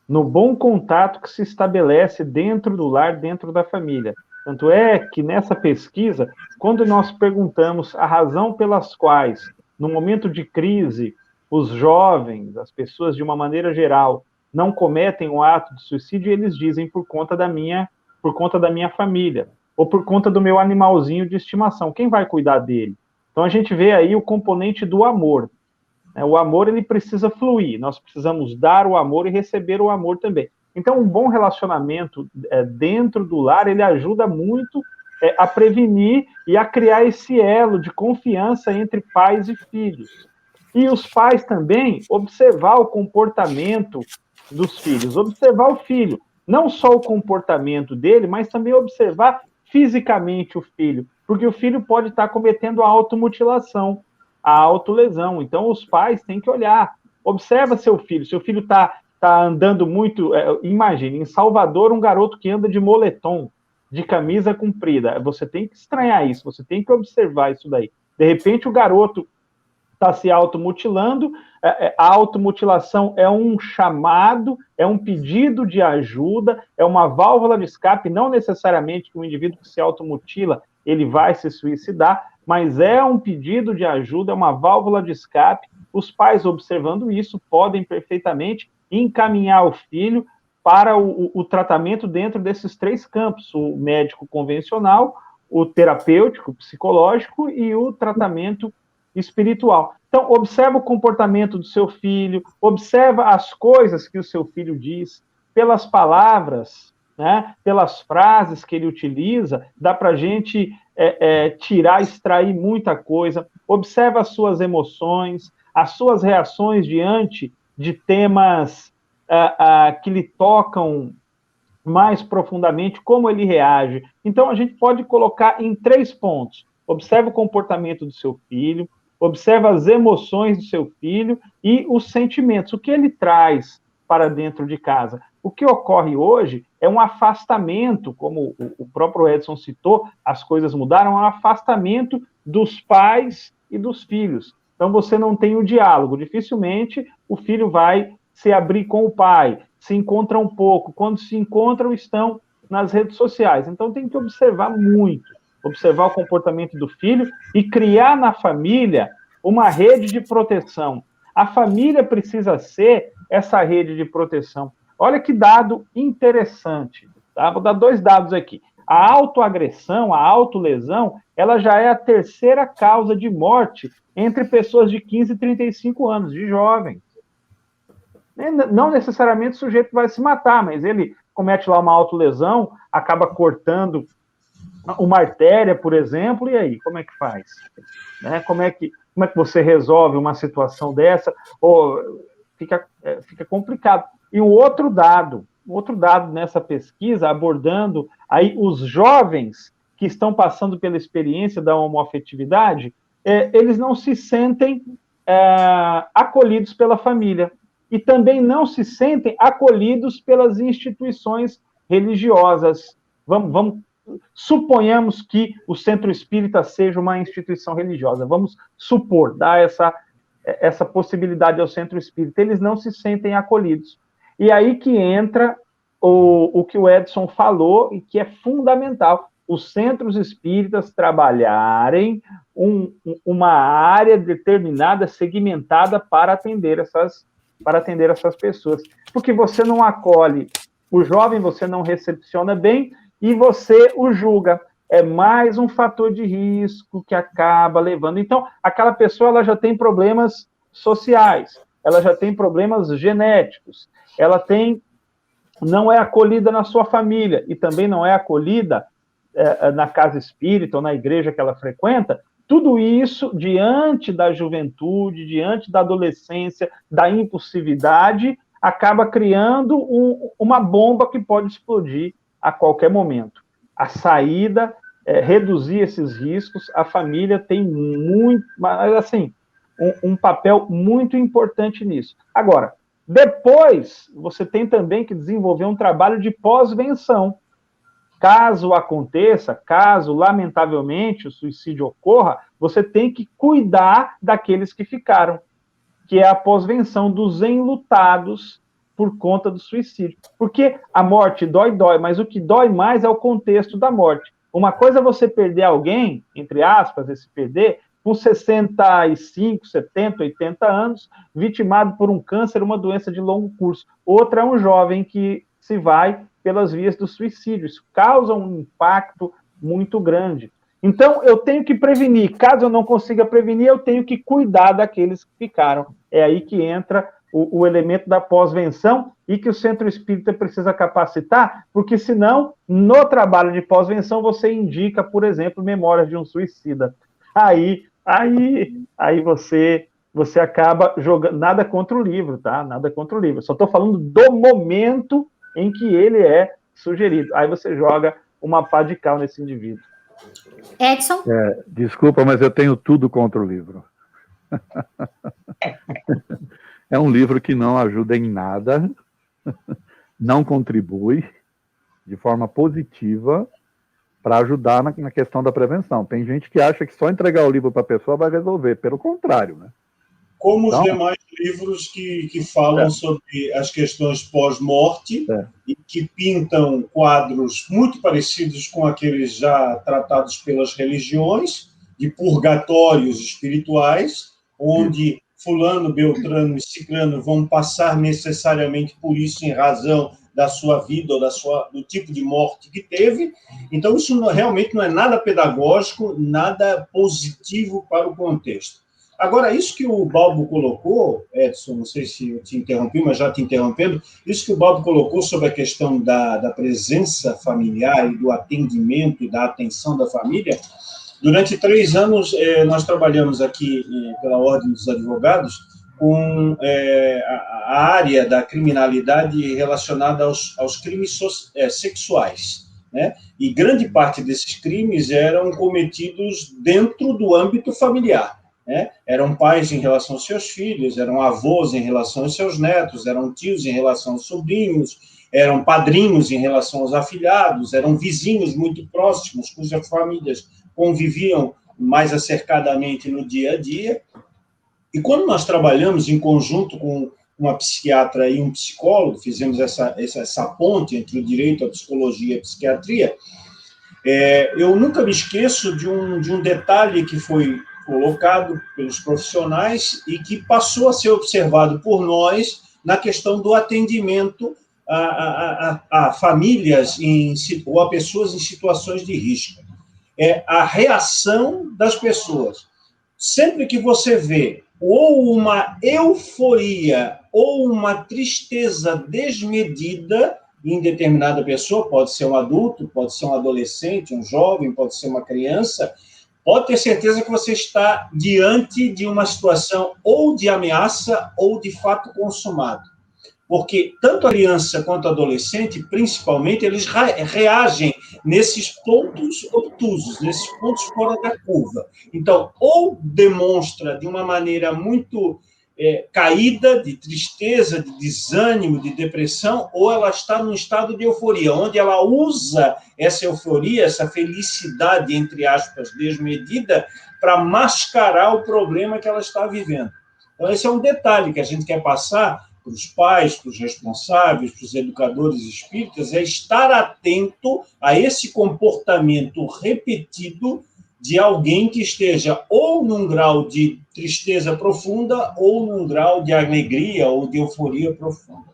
no bom contato que se estabelece dentro do lar, dentro da família. Tanto é que nessa pesquisa, quando nós perguntamos a razão pelas quais, no momento de crise, os jovens, as pessoas de uma maneira geral, não cometem o ato de suicídio, eles dizem por conta da minha família, ou por conta do meu animalzinho de estimação. Quem vai cuidar dele? Então a gente vê aí o componente do amor. O amor, ele precisa fluir, nós precisamos dar o amor e receber o amor também. Então, um bom relacionamento dentro do lar, ele ajuda muito a prevenir e a criar esse elo de confiança entre pais e filhos. E os pais também observar o comportamento dos filhos, observar o filho, não só o comportamento dele, mas também observar fisicamente o filho, porque o filho pode estar cometendo a automutilação, a autolesão. Então, os pais têm que olhar, observa seu filho está andando muito, imagine, em Salvador, um garoto que anda de moletom, de camisa comprida, você tem que estranhar isso, você tem que observar isso daí. De repente, o garoto está se automutilando, a automutilação é um chamado, é um pedido de ajuda, é uma válvula de escape, não necessariamente que o indivíduo que se automutila, ele vai se suicidar, mas é um pedido de ajuda, é uma válvula de escape. Os pais, observando isso, podem perfeitamente encaminhar o filho para o tratamento dentro desses 3 campos, o médico convencional, o terapêutico, psicológico e o tratamento espiritual. Então, observa o comportamento do seu filho, observa as coisas que o seu filho diz, pelas palavras, né, pelas frases que ele utiliza, dá para a gente tirar, extrair muita coisa. Observa as suas emoções, as suas reações diante de temas que lhe tocam mais profundamente, como ele reage. Então, a gente pode colocar em 3 pontos. Observa o comportamento do seu filho, observa as emoções do seu filho e os sentimentos, o que ele traz para dentro de casa. O que ocorre hoje é um afastamento, como o próprio Edson citou, as coisas mudaram, é um afastamento dos pais e dos filhos. Então, você não tem o diálogo. Dificilmente o filho vai se abrir com o pai, se encontra um pouco. Quando se encontram, estão nas redes sociais. Então, tem que observar muito. Observar o comportamento do filho e criar na família uma rede de proteção. A família precisa ser essa rede de proteção. Olha que dado interessante. Tá? Vou dar 2 dados aqui. A autoagressão, a autolesão, ela já é a 3ª causa de morte entre pessoas de 15 e 35 anos, de jovens. Não necessariamente o sujeito vai se matar, mas ele comete lá uma autolesão, acaba cortando uma artéria, por exemplo, e aí, como é que faz? Né? Como é que você resolve uma situação dessa? Ou fica complicado. E um outro dado nessa pesquisa, abordando aí os jovens que estão passando pela experiência da homoafetividade, eles não se sentem acolhidos pela família e também não se sentem acolhidos pelas instituições religiosas. Suponhamos que o Centro Espírita seja uma instituição religiosa. Vamos supor, dar essa possibilidade ao Centro Espírita. Eles não se sentem acolhidos. E aí que entra o que o Edson falou e que é fundamental. Os centros espíritas trabalharem uma área determinada, segmentada para atender essas pessoas. Porque você não acolhe o jovem, você não recepciona bem e você o julga. É mais um fator de risco que acaba levando. Então, aquela pessoa ela já tem problemas sociais, ela já tem problemas genéticos, ela não é acolhida na sua família e também não é acolhida na casa espírita ou na igreja que ela frequenta. Tudo isso, diante da juventude, diante da adolescência, da impulsividade, acaba criando uma bomba que pode explodir a qualquer momento. A saída é reduzir esses riscos. A família tem um papel muito importante nisso. Agora, depois, você tem também que desenvolver um trabalho de pós-venção. caso aconteça, caso, lamentavelmente, o suicídio ocorra, você tem que cuidar daqueles que ficaram, que é a pós-venção dos enlutados por conta do suicídio. Porque a morte dói, mas o que dói mais é o contexto da morte. Uma coisa é você perder alguém, entre aspas, esse perder, com 65, 70, 80 anos, vitimado por um câncer, uma doença de longo curso. Outra é um jovem que se vai pelas vias do suicídio. Isso causa um impacto muito grande. Então, eu tenho que prevenir. Caso eu não consiga prevenir, eu tenho que cuidar daqueles que ficaram. É aí que entra o elemento da pós-venção e que o Centro Espírita precisa capacitar, porque senão, no trabalho de pós-venção, você indica, por exemplo, memórias de um suicida. Aí você acaba jogando... Nada contra o livro, tá? Nada contra o livro. Só estou falando do momento em que ele é sugerido. Aí você joga uma pá de cal nesse indivíduo. Edson? Desculpa, mas eu tenho tudo contra o livro. É um livro que não ajuda em nada, não contribui de forma positiva para ajudar na questão da prevenção. Tem gente que acha que só entregar o livro para a pessoa vai resolver, pelo contrário, né? Como os demais livros que falam sobre as questões pós-morte e que pintam quadros muito parecidos com aqueles já tratados pelas religiões, de purgatórios espirituais, onde fulano, beltrano e ciclano vão passar necessariamente por isso em razão da sua vida ou do tipo de morte que teve. Então, isso realmente não é nada pedagógico, nada positivo para o contexto. Agora, isso que o Balbo colocou, Edson, não sei se eu te interrompi, mas já te interrompendo, isso que o Balbo colocou sobre a questão da presença familiar e do atendimento e da atenção da família, durante 3 anos nós trabalhamos aqui pela Ordem dos Advogados com a área da criminalidade relacionada aos crimes sexuais, né? E grande parte desses crimes eram cometidos dentro do âmbito familiar. Eram pais em relação aos seus filhos, eram avós em relação aos seus netos, eram tios em relação aos sobrinhos, eram padrinhos em relação aos afilhados, eram vizinhos muito próximos, cujas famílias conviviam mais acercadamente no dia a dia. E quando nós trabalhamos em conjunto com uma psiquiatra e um psicólogo, fizemos essa ponte entre o direito, a psicologia e a psiquiatria, eu nunca me esqueço de um detalhe que foi colocado pelos profissionais e que passou a ser observado por nós na questão do atendimento a famílias ou a pessoas em situações de risco. A reação das pessoas. Sempre que você vê ou uma euforia ou uma tristeza desmedida em determinada pessoa, pode ser um adulto, pode ser um adolescente, um jovem, pode ser uma criança, pode ter certeza que você está diante de uma situação ou de ameaça ou de fato consumado. Porque tanto a criança quanto o adolescente, principalmente, eles reagem nesses pontos obtusos, nesses pontos fora da curva. Então, ou demonstra de uma maneira muito caída, de tristeza, de desânimo, de depressão, ou ela está num estado de euforia, onde ela usa essa euforia, essa felicidade, entre aspas, desmedida, para mascarar o problema que ela está vivendo. Então, esse é um detalhe que a gente quer passar para os pais, para os responsáveis, para os educadores espíritas, é estar atento a esse comportamento repetido de alguém que esteja ou num grau de tristeza profunda ou num grau de alegria ou de euforia profunda.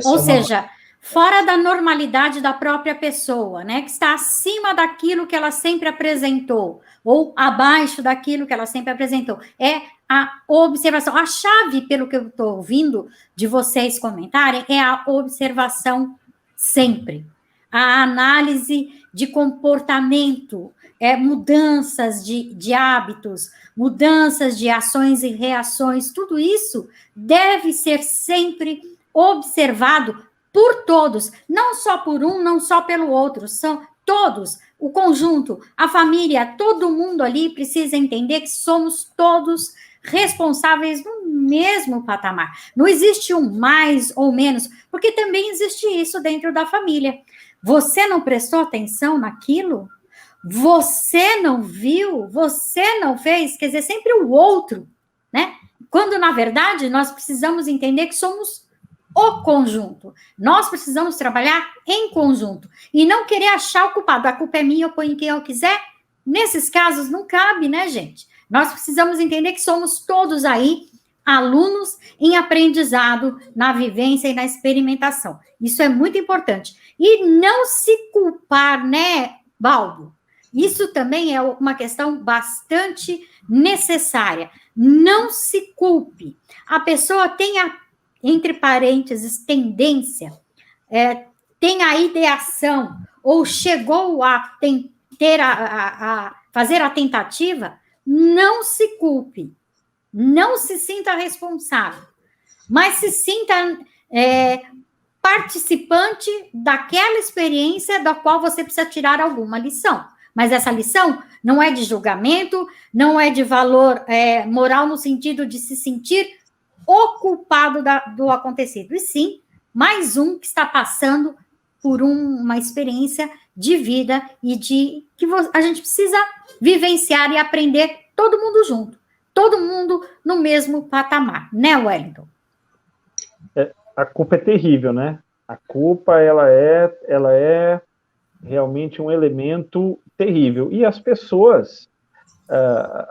Ou seja, fora da normalidade da própria pessoa, né? Que está acima daquilo que ela sempre apresentou, ou abaixo daquilo que ela sempre apresentou. É a observação. A chave, pelo que eu estou ouvindo de vocês comentarem, é a observação sempre. A análise de comportamento, mudanças de hábitos, mudanças de ações e reações, tudo isso deve ser sempre observado por todos, não só por um, não só pelo outro, são todos, o conjunto, a família, todo mundo ali precisa entender que somos todos responsáveis no mesmo patamar. Não existe um mais ou menos, porque também existe isso dentro da família. Você não prestou atenção naquilo? Você não viu? Você não fez? Quer dizer, sempre o outro, né? Quando, na verdade, nós precisamos entender que somos o conjunto. Nós precisamos trabalhar em conjunto. E não querer achar o culpado. A culpa é minha, eu ponho quem eu quiser. Nesses casos, não cabe, né, gente? Nós precisamos entender que somos todos aí alunos em aprendizado, na vivência e na experimentação. Isso é muito importante. E não se culpar, né, Balbo? Isso também é uma questão bastante necessária. Não se culpe. A pessoa tem entre parênteses, tendência, tem a ideação, ou chegou a fazer a tentativa, não se culpe. Não se sinta responsável, mas se sinta participante daquela experiência da qual você precisa tirar alguma lição. Mas essa lição não é de julgamento, não é de valor moral no sentido de se sentir o culpado do acontecido, e sim, mais um que está passando por uma experiência de vida e que a gente precisa vivenciar e aprender todo mundo junto, todo mundo no mesmo patamar, né, Wellington? A culpa é terrível, né? A culpa, ela é realmente um elemento terrível. E as pessoas,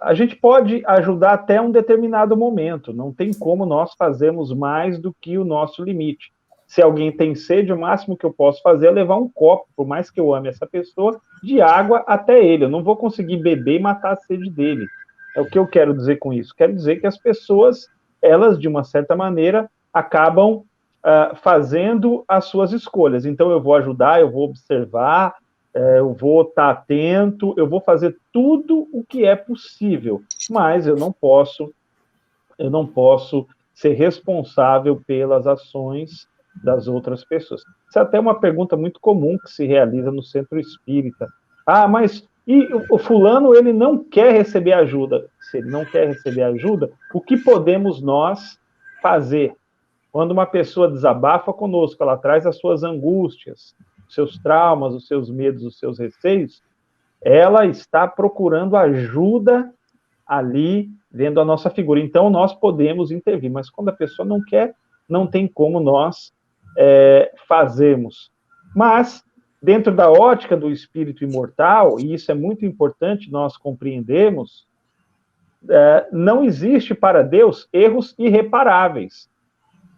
a gente pode ajudar até um determinado momento, não tem como nós fazermos mais do que o nosso limite. Se alguém tem sede, o máximo que eu posso fazer é levar um copo, por mais que eu ame essa pessoa, de água até ele. Eu não vou conseguir beber e matar a sede dele. É o que eu quero dizer com isso. Quero dizer que as pessoas, elas, de uma certa maneira, acabam fazendo as suas escolhas. Então, eu vou ajudar, eu vou observar, eu vou estar atento, eu vou fazer tudo o que é possível, mas eu não posso ser responsável pelas ações das outras pessoas. Isso é até uma pergunta muito comum que se realiza no centro espírita. Mas e o fulano, ele não quer receber ajuda. Se ele não quer receber ajuda, o que podemos nós fazer? Quando uma pessoa desabafa conosco, ela traz as suas angústias, os seus traumas, os seus medos, os seus receios, ela está procurando ajuda ali, vendo a nossa figura. Então, nós podemos intervir, mas quando a pessoa não quer, não tem como nós fazermos. Mas, dentro da ótica do espírito imortal, e isso é muito importante nós compreendermos, não existe para Deus erros irreparáveis.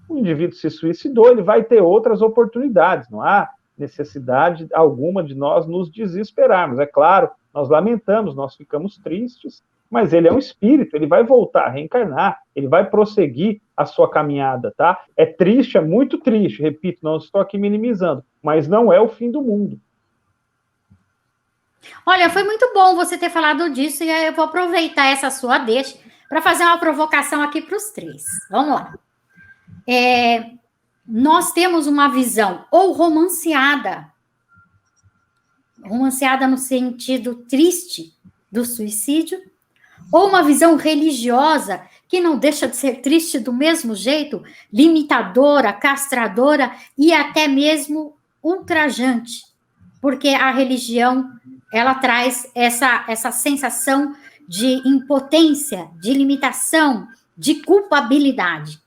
O indivíduo se suicidou, ele vai ter outras oportunidades, não há necessidade alguma de nós nos desesperarmos. É claro, nós lamentamos, nós ficamos tristes, mas ele é um espírito, ele vai voltar a reencarnar, ele vai prosseguir a sua caminhada, tá? É triste, é muito triste, repito, não estou aqui minimizando, mas não é o fim do mundo. Olha, foi muito bom você ter falado disso, e eu vou aproveitar essa sua deixa para fazer uma provocação aqui para os três. Vamos lá. Nós temos uma visão ou romanceada no sentido triste do suicídio, ou uma visão religiosa que não deixa de ser triste do mesmo jeito, limitadora, castradora e até mesmo ultrajante, porque a religião, ela traz essa sensação de impotência, de limitação, de culpabilidade.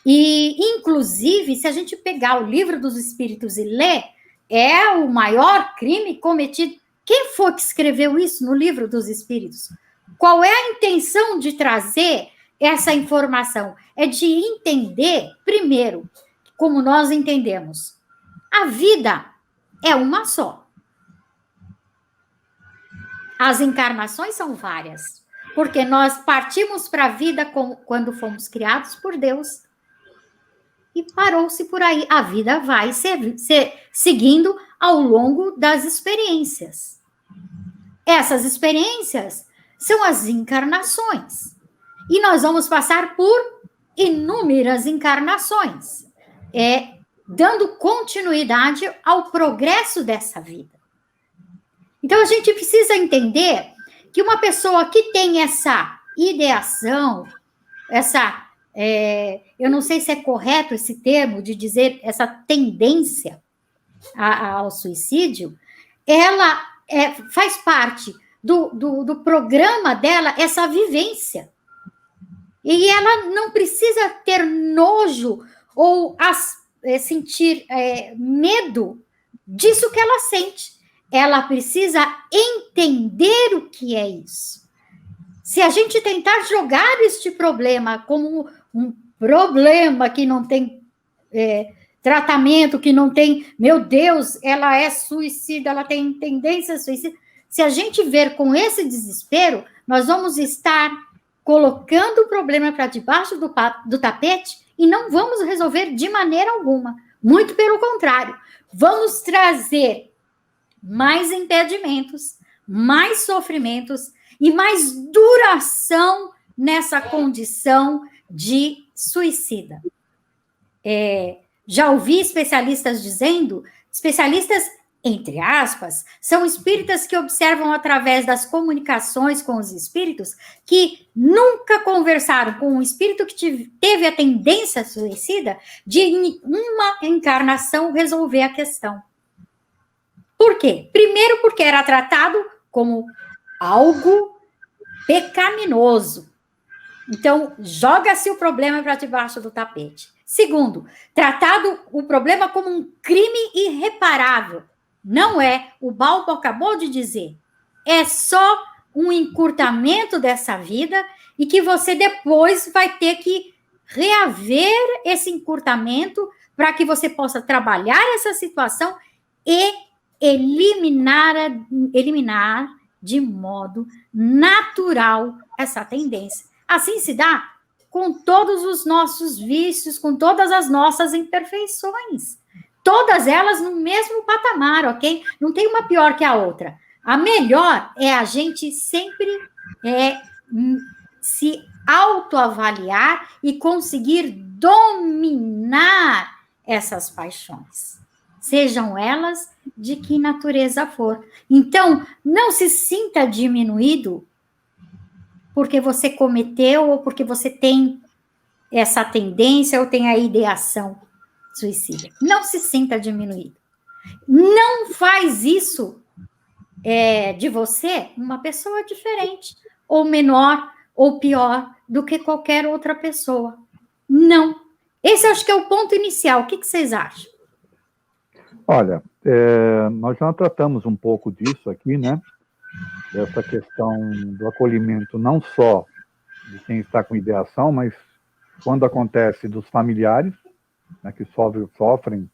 E, inclusive, se a gente pegar o Livro dos Espíritos e ler, é o maior crime cometido. Quem foi que escreveu isso no Livro dos Espíritos? Qual é a intenção de trazer essa informação? É de entender, primeiro, como nós entendemos, a vida é uma só. As encarnações são várias, porque nós partimos para a vida quando fomos criados por Deus, e parou-se por aí. A vida vai seguindo ao longo das experiências. Essas experiências são as encarnações. E nós vamos passar por inúmeras encarnações, dando continuidade ao progresso dessa vida. Então, a gente precisa entender que uma pessoa que tem essa ideação, eu não sei se é correto esse termo de dizer essa tendência, ao suicídio, ela faz parte do programa dela, essa vivência. E ela não precisa ter nojo ou sentir medo disso que ela sente. Ela precisa entender o que é isso. Se a gente tentar jogar este problema como um problema que não tem tratamento, que não tem, meu Deus, ela é suicida, ela tem tendência a suicida. Se a gente ver com esse desespero, nós vamos estar colocando o problema para debaixo do tapete e não vamos resolver de maneira alguma. Muito pelo contrário, vamos trazer mais impedimentos, mais sofrimentos e mais duração nessa condição de suicida. Já ouvi especialistas dizendo, especialistas entre aspas, são espíritas que observam através das comunicações com os espíritos que nunca conversaram com um espírito que teve a tendência suicida de em uma encarnação resolver a questão. Por quê? Primeiro, porque era tratado como algo pecaminoso. Então, joga-se o problema para debaixo do tapete. Segundo, tratado o problema como um crime irreparável. Não é, o Balbo acabou de dizer, é só um encurtamento dessa vida e que você depois vai ter que reaver esse encurtamento para que você possa trabalhar essa situação e eliminar de modo natural essa tendência. Assim se dá com todos os nossos vícios, com todas as nossas imperfeições. Todas elas no mesmo patamar, ok? Não tem uma pior que a outra. A melhor é a gente sempre se autoavaliar e conseguir dominar essas paixões. Sejam elas de que natureza for. Então, não se sinta diminuído porque você cometeu ou porque você tem essa tendência ou tem a ideação suicida. Não se sinta diminuído. Não faz isso de você uma pessoa diferente, ou menor, ou pior do que qualquer outra pessoa. Não. Esse acho que é o ponto inicial. O que vocês acham? Olha, nós já tratamos um pouco disso aqui, né? Essa questão do acolhimento não só de quem está com ideação, mas quando acontece dos familiares, né, que sofrem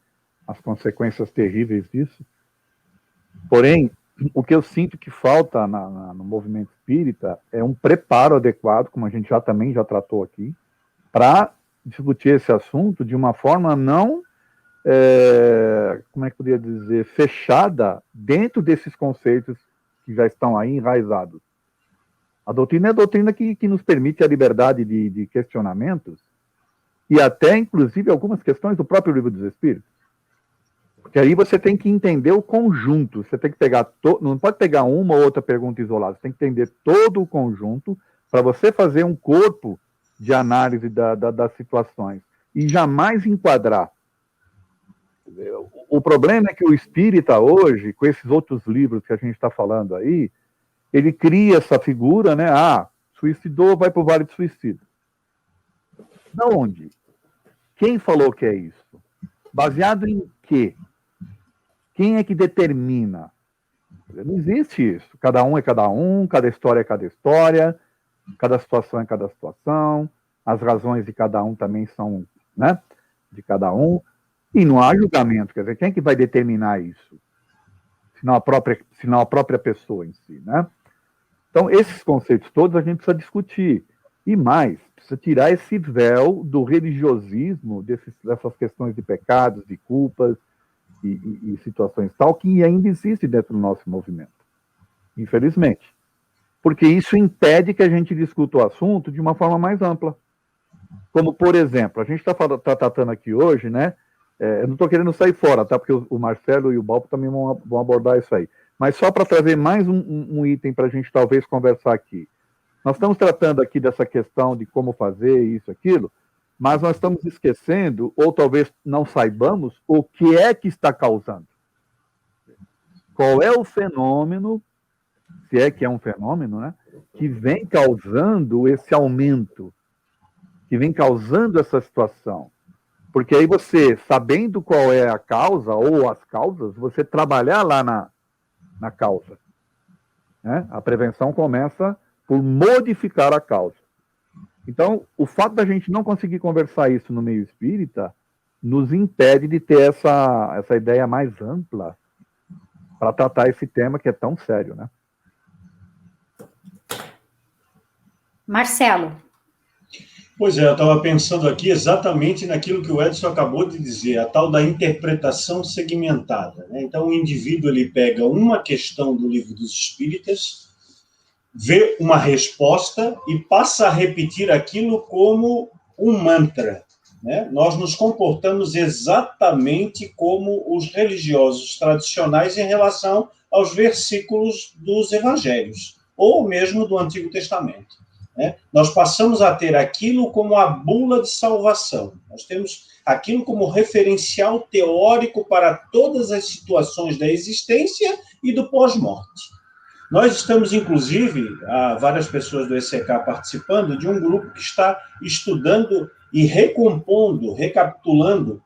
as consequências terríveis disso. Porém, o que eu sinto que falta no movimento espírita é um preparo adequado, como a gente também já tratou aqui, para discutir esse assunto de uma forma não, como é que eu poderia dizer, fechada dentro desses conceitos que já estão aí enraizados. A doutrina é a doutrina que nos permite a liberdade de questionamentos e até, inclusive, algumas questões do próprio Livro dos Espíritos. Porque aí você tem que entender o conjunto, você tem que pegar, não pode pegar uma ou outra pergunta isolada, você tem que entender todo o conjunto para você fazer um corpo de análise das situações e jamais enquadrar. O problema é que o espírita hoje, com esses outros livros que a gente está falando aí, ele cria essa figura, né? Suicidou, vai para o Vale do Suicídio. Da onde? Quem falou que é isso? Baseado em quê? Quem é que determina? Não existe isso. Cada um é cada um, cada história é cada história, cada situação é cada situação, as razões de cada um também são, né, de cada um, e não há julgamento. Quer dizer, quem é que vai determinar isso? Senão a própria pessoa em si, né? Então, esses conceitos todos a gente precisa discutir. E mais, precisa tirar esse véu do religiosismo, dessas questões de pecados, de culpas e situações tal, que ainda existe dentro do nosso movimento. Infelizmente. Porque isso impede que a gente discuta o assunto de uma forma mais ampla. Como, por exemplo, a gente está tratando aqui hoje, né? Eu não estou querendo sair fora, tá? Porque o Marcelo e o Balbo também vão abordar isso aí. Mas só para trazer mais um item para a gente talvez conversar aqui. Nós estamos tratando aqui dessa questão de como fazer isso, aquilo, mas nós estamos esquecendo, ou talvez não saibamos, o que é que está causando. qual é o fenômeno, se é que é um fenômeno, né, que vem causando esse aumento, que vem causando essa situação. Porque aí você, sabendo qual é a causa ou as causas, você trabalhar lá na causa. Né? A prevenção começa por modificar a causa. Então, o fato da gente não conseguir conversar isso no meio espírita nos impede de ter essa ideia mais ampla para tratar esse tema que é tão sério, né? Marcelo. Pois é, eu estava pensando aqui exatamente naquilo que o Edson acabou de dizer, a tal da interpretação segmentada. Né? Então, o indivíduo ele pega uma questão do Livro dos Espíritas, vê uma resposta e passa a repetir aquilo como um mantra. Né? Nós nos comportamos exatamente como os religiosos tradicionais em relação aos versículos dos evangelhos, ou mesmo do Antigo Testamento. Né? Nós passamos a ter aquilo como a bula de salvação. Nós temos aquilo como referencial teórico para todas as situações da existência e do pós-morte. Nós estamos, inclusive, há várias pessoas do ECK participando de um grupo que está estudando e recompondo, recapitulando,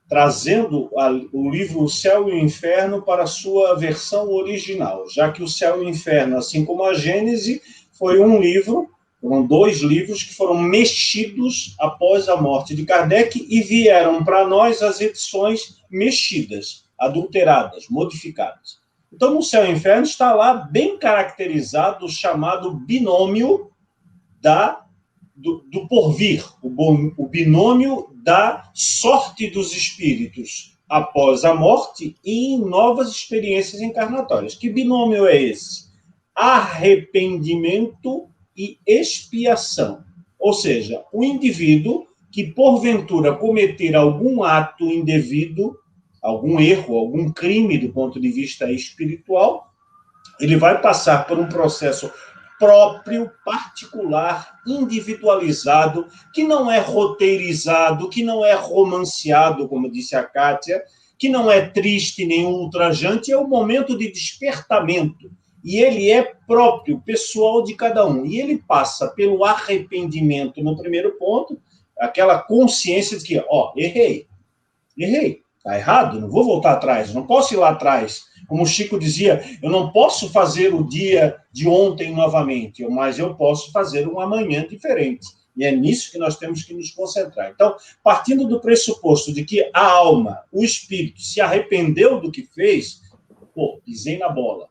trazendo o livro O Céu e o Inferno para a sua versão original, já que O Céu e o Inferno, assim como a Gênese, foi um livro. Foram 2 livros que foram mexidos após a morte de Kardec e vieram para nós as edições mexidas, adulteradas, modificadas. Então, no Céu e Inferno está lá bem caracterizado o chamado binômio do porvir, o binômio da sorte dos espíritos após a morte e em novas experiências encarnatórias. Que binômio é esse? Arrependimento e expiação. Ou seja, o indivíduo que, porventura, cometer algum ato indevido, algum erro, algum crime do ponto de vista espiritual, ele vai passar por um processo próprio, particular, individualizado, que não é roteirizado, que não é romanceado, como disse a Kátia, que não é triste nem ultrajante, é o momento de despertamento. E ele é próprio, pessoal de cada um. E ele passa pelo arrependimento no primeiro ponto, aquela consciência de que, errei, está errado, não vou voltar atrás, não posso ir lá atrás. Como o Chico dizia, eu não posso fazer o dia de ontem novamente, mas eu posso fazer um amanhã diferente. E é nisso que nós temos que nos concentrar. Então, partindo do pressuposto de que a alma, o espírito, se arrependeu do que fez, pisei na bola.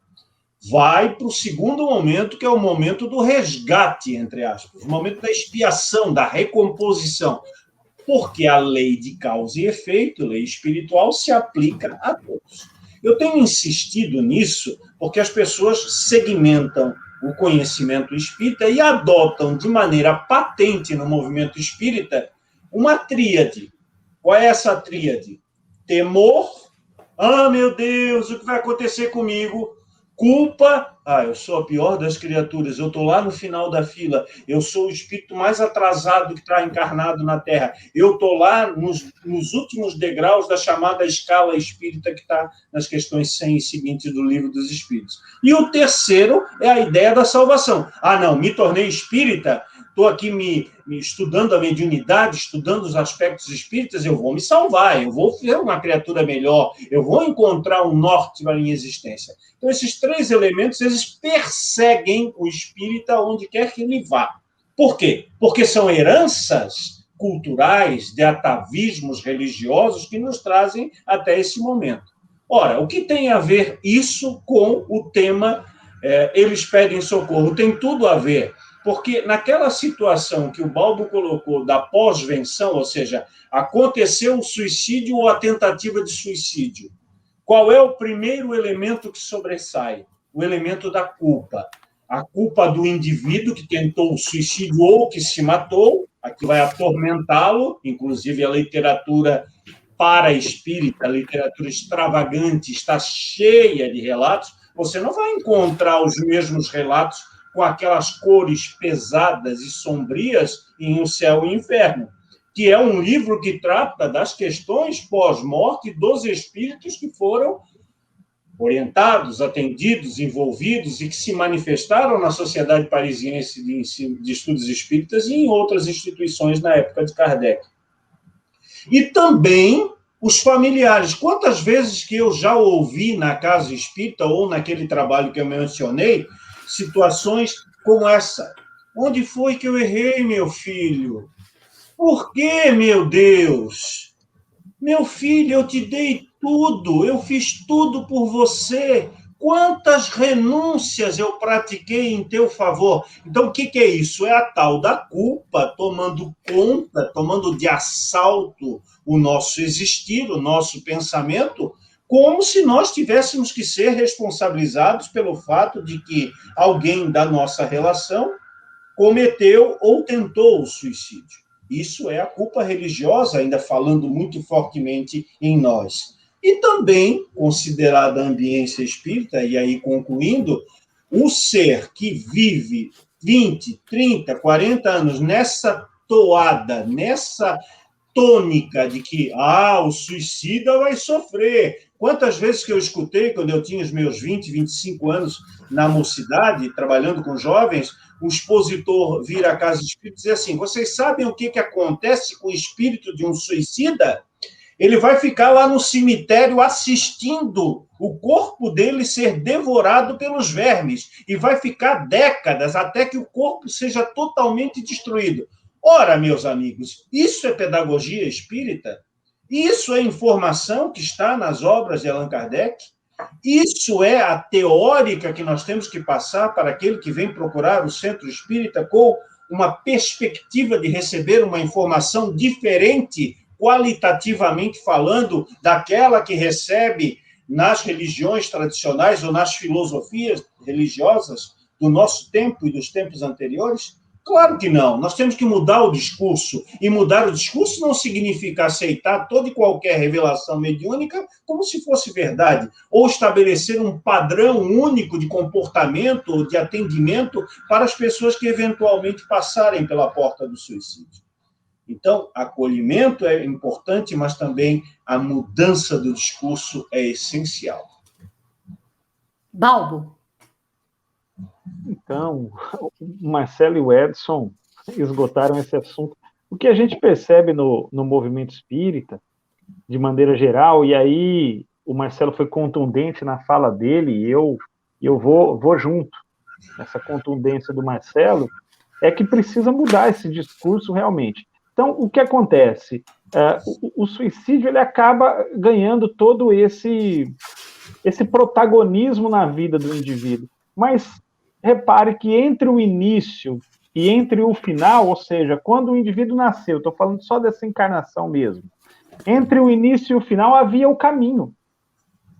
Vai para o segundo momento, que é o momento do resgate, entre aspas, o momento da expiação, da recomposição. Porque a lei de causa e efeito, lei espiritual, se aplica a todos. Eu tenho insistido nisso porque as pessoas segmentam o conhecimento espírita e adotam de maneira patente no movimento espírita uma tríade. Qual é essa tríade? Temor, meu Deus, o que vai acontecer comigo? Culpa, eu sou a pior das criaturas, eu estou lá no final da fila, eu sou o espírito mais atrasado que está encarnado na Terra, eu estou lá nos últimos degraus da chamada escala espírita que está nas questões 100 e seguintes do Livro dos Espíritos. E o terceiro é a ideia da salvação. Não, me tornei espírita, estou aqui me estudando a mediunidade, estudando os aspectos espíritas, eu vou me salvar, eu vou ser uma criatura melhor, eu vou encontrar um norte para a minha existência. Então, esses 3 elementos, eles perseguem o espírita onde quer que ele vá. Por quê? Porque são heranças culturais, de atavismos religiosos que nos trazem até esse momento. Ora, o que tem a ver isso com o tema eles pedem socorro? Tem tudo a ver, porque naquela situação que o Balbo colocou da pós-venção, ou seja, aconteceu o suicídio ou a tentativa de suicídio, qual é o primeiro elemento que sobressai? O elemento da culpa. A culpa do indivíduo que tentou o suicídio ou que se matou, a que vai atormentá-lo, inclusive a literatura para-espírita, a literatura extravagante, está cheia de relatos. Você não vai encontrar os mesmos relatos com aquelas cores pesadas e sombrias em O Céu e o Inferno, que é um livro que trata das questões pós-morte dos espíritos que foram orientados, atendidos, envolvidos e que se manifestaram na Sociedade Parisiense de Estudos Espíritas e em outras instituições na época de Kardec. E também os familiares. Quantas vezes que eu já ouvi na casa espírita ou naquele trabalho que eu mencionei, situações como essa. Onde foi que eu errei, meu filho? Por que, meu Deus? Meu filho, eu te dei tudo, eu fiz tudo por você. Quantas renúncias eu pratiquei em teu favor? Então, o que é isso? É a tal da culpa tomando conta, tomando de assalto o nosso existir, o nosso pensamento, como se nós tivéssemos que ser responsabilizados pelo fato de que alguém da nossa relação cometeu ou tentou o suicídio. Isso é a culpa religiosa, ainda falando muito fortemente em nós. E também, considerada a ambiência espírita, e aí concluindo, o ser que vive 20, 30, 40 anos nessa toada, nessa tônica de que o suicida vai sofrer. Quantas vezes que eu escutei, quando eu tinha os meus 20, 25 anos na mocidade, trabalhando com jovens, o expositor vir à casa espírita e dizer assim, vocês sabem o que acontece com o espírito de um suicida? Ele vai ficar lá no cemitério assistindo o corpo dele ser devorado pelos vermes e vai ficar décadas até que o corpo seja totalmente destruído. Ora, meus amigos, isso é pedagogia espírita? Isso é informação que está nas obras de Allan Kardec? Isso é a teórica que nós temos que passar para aquele que vem procurar o centro espírita com uma perspectiva de receber uma informação diferente, qualitativamente falando, daquela que recebe nas religiões tradicionais ou nas filosofias religiosas do nosso tempo e dos tempos anteriores? Claro que não. Nós temos que mudar o discurso. E mudar o discurso não significa aceitar toda e qualquer revelação mediúnica como se fosse verdade, ou estabelecer um padrão único de comportamento ou de atendimento para as pessoas que eventualmente passarem pela porta do suicídio. Então, acolhimento é importante, mas também a mudança do discurso é essencial. Balbo. Então, o Marcelo e o Edson esgotaram esse assunto. O que a gente percebe no movimento espírita, de maneira geral, e aí o Marcelo foi contundente na fala dele, e eu vou junto nessa contundência do Marcelo, é que precisa mudar esse discurso realmente. Então, o que acontece? O suicídio ele acaba ganhando todo esse protagonismo na vida do indivíduo, mas repare que entre o início e entre o final, ou seja, quando o indivíduo nasceu, estou falando só dessa encarnação mesmo, entre o início e o final havia o caminho.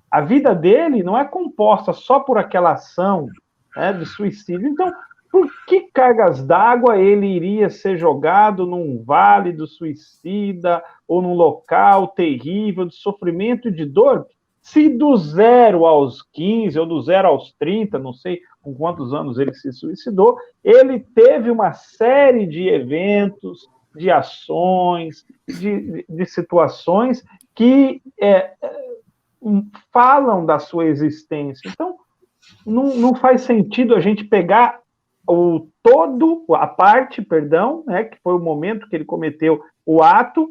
A vida dele não é composta só por aquela ação, né, de suicídio. Então, por que cargas d'água ele iria ser jogado num vale do suicida ou num local terrível de sofrimento e de dor? Se do 0 aos 15 ou do 0 aos 30, não sei com quantos anos ele se suicidou, ele teve uma série de eventos, de ações, de situações que falam da sua existência. Então, não faz sentido a gente pegar a parte, né, que foi o momento que ele cometeu o ato,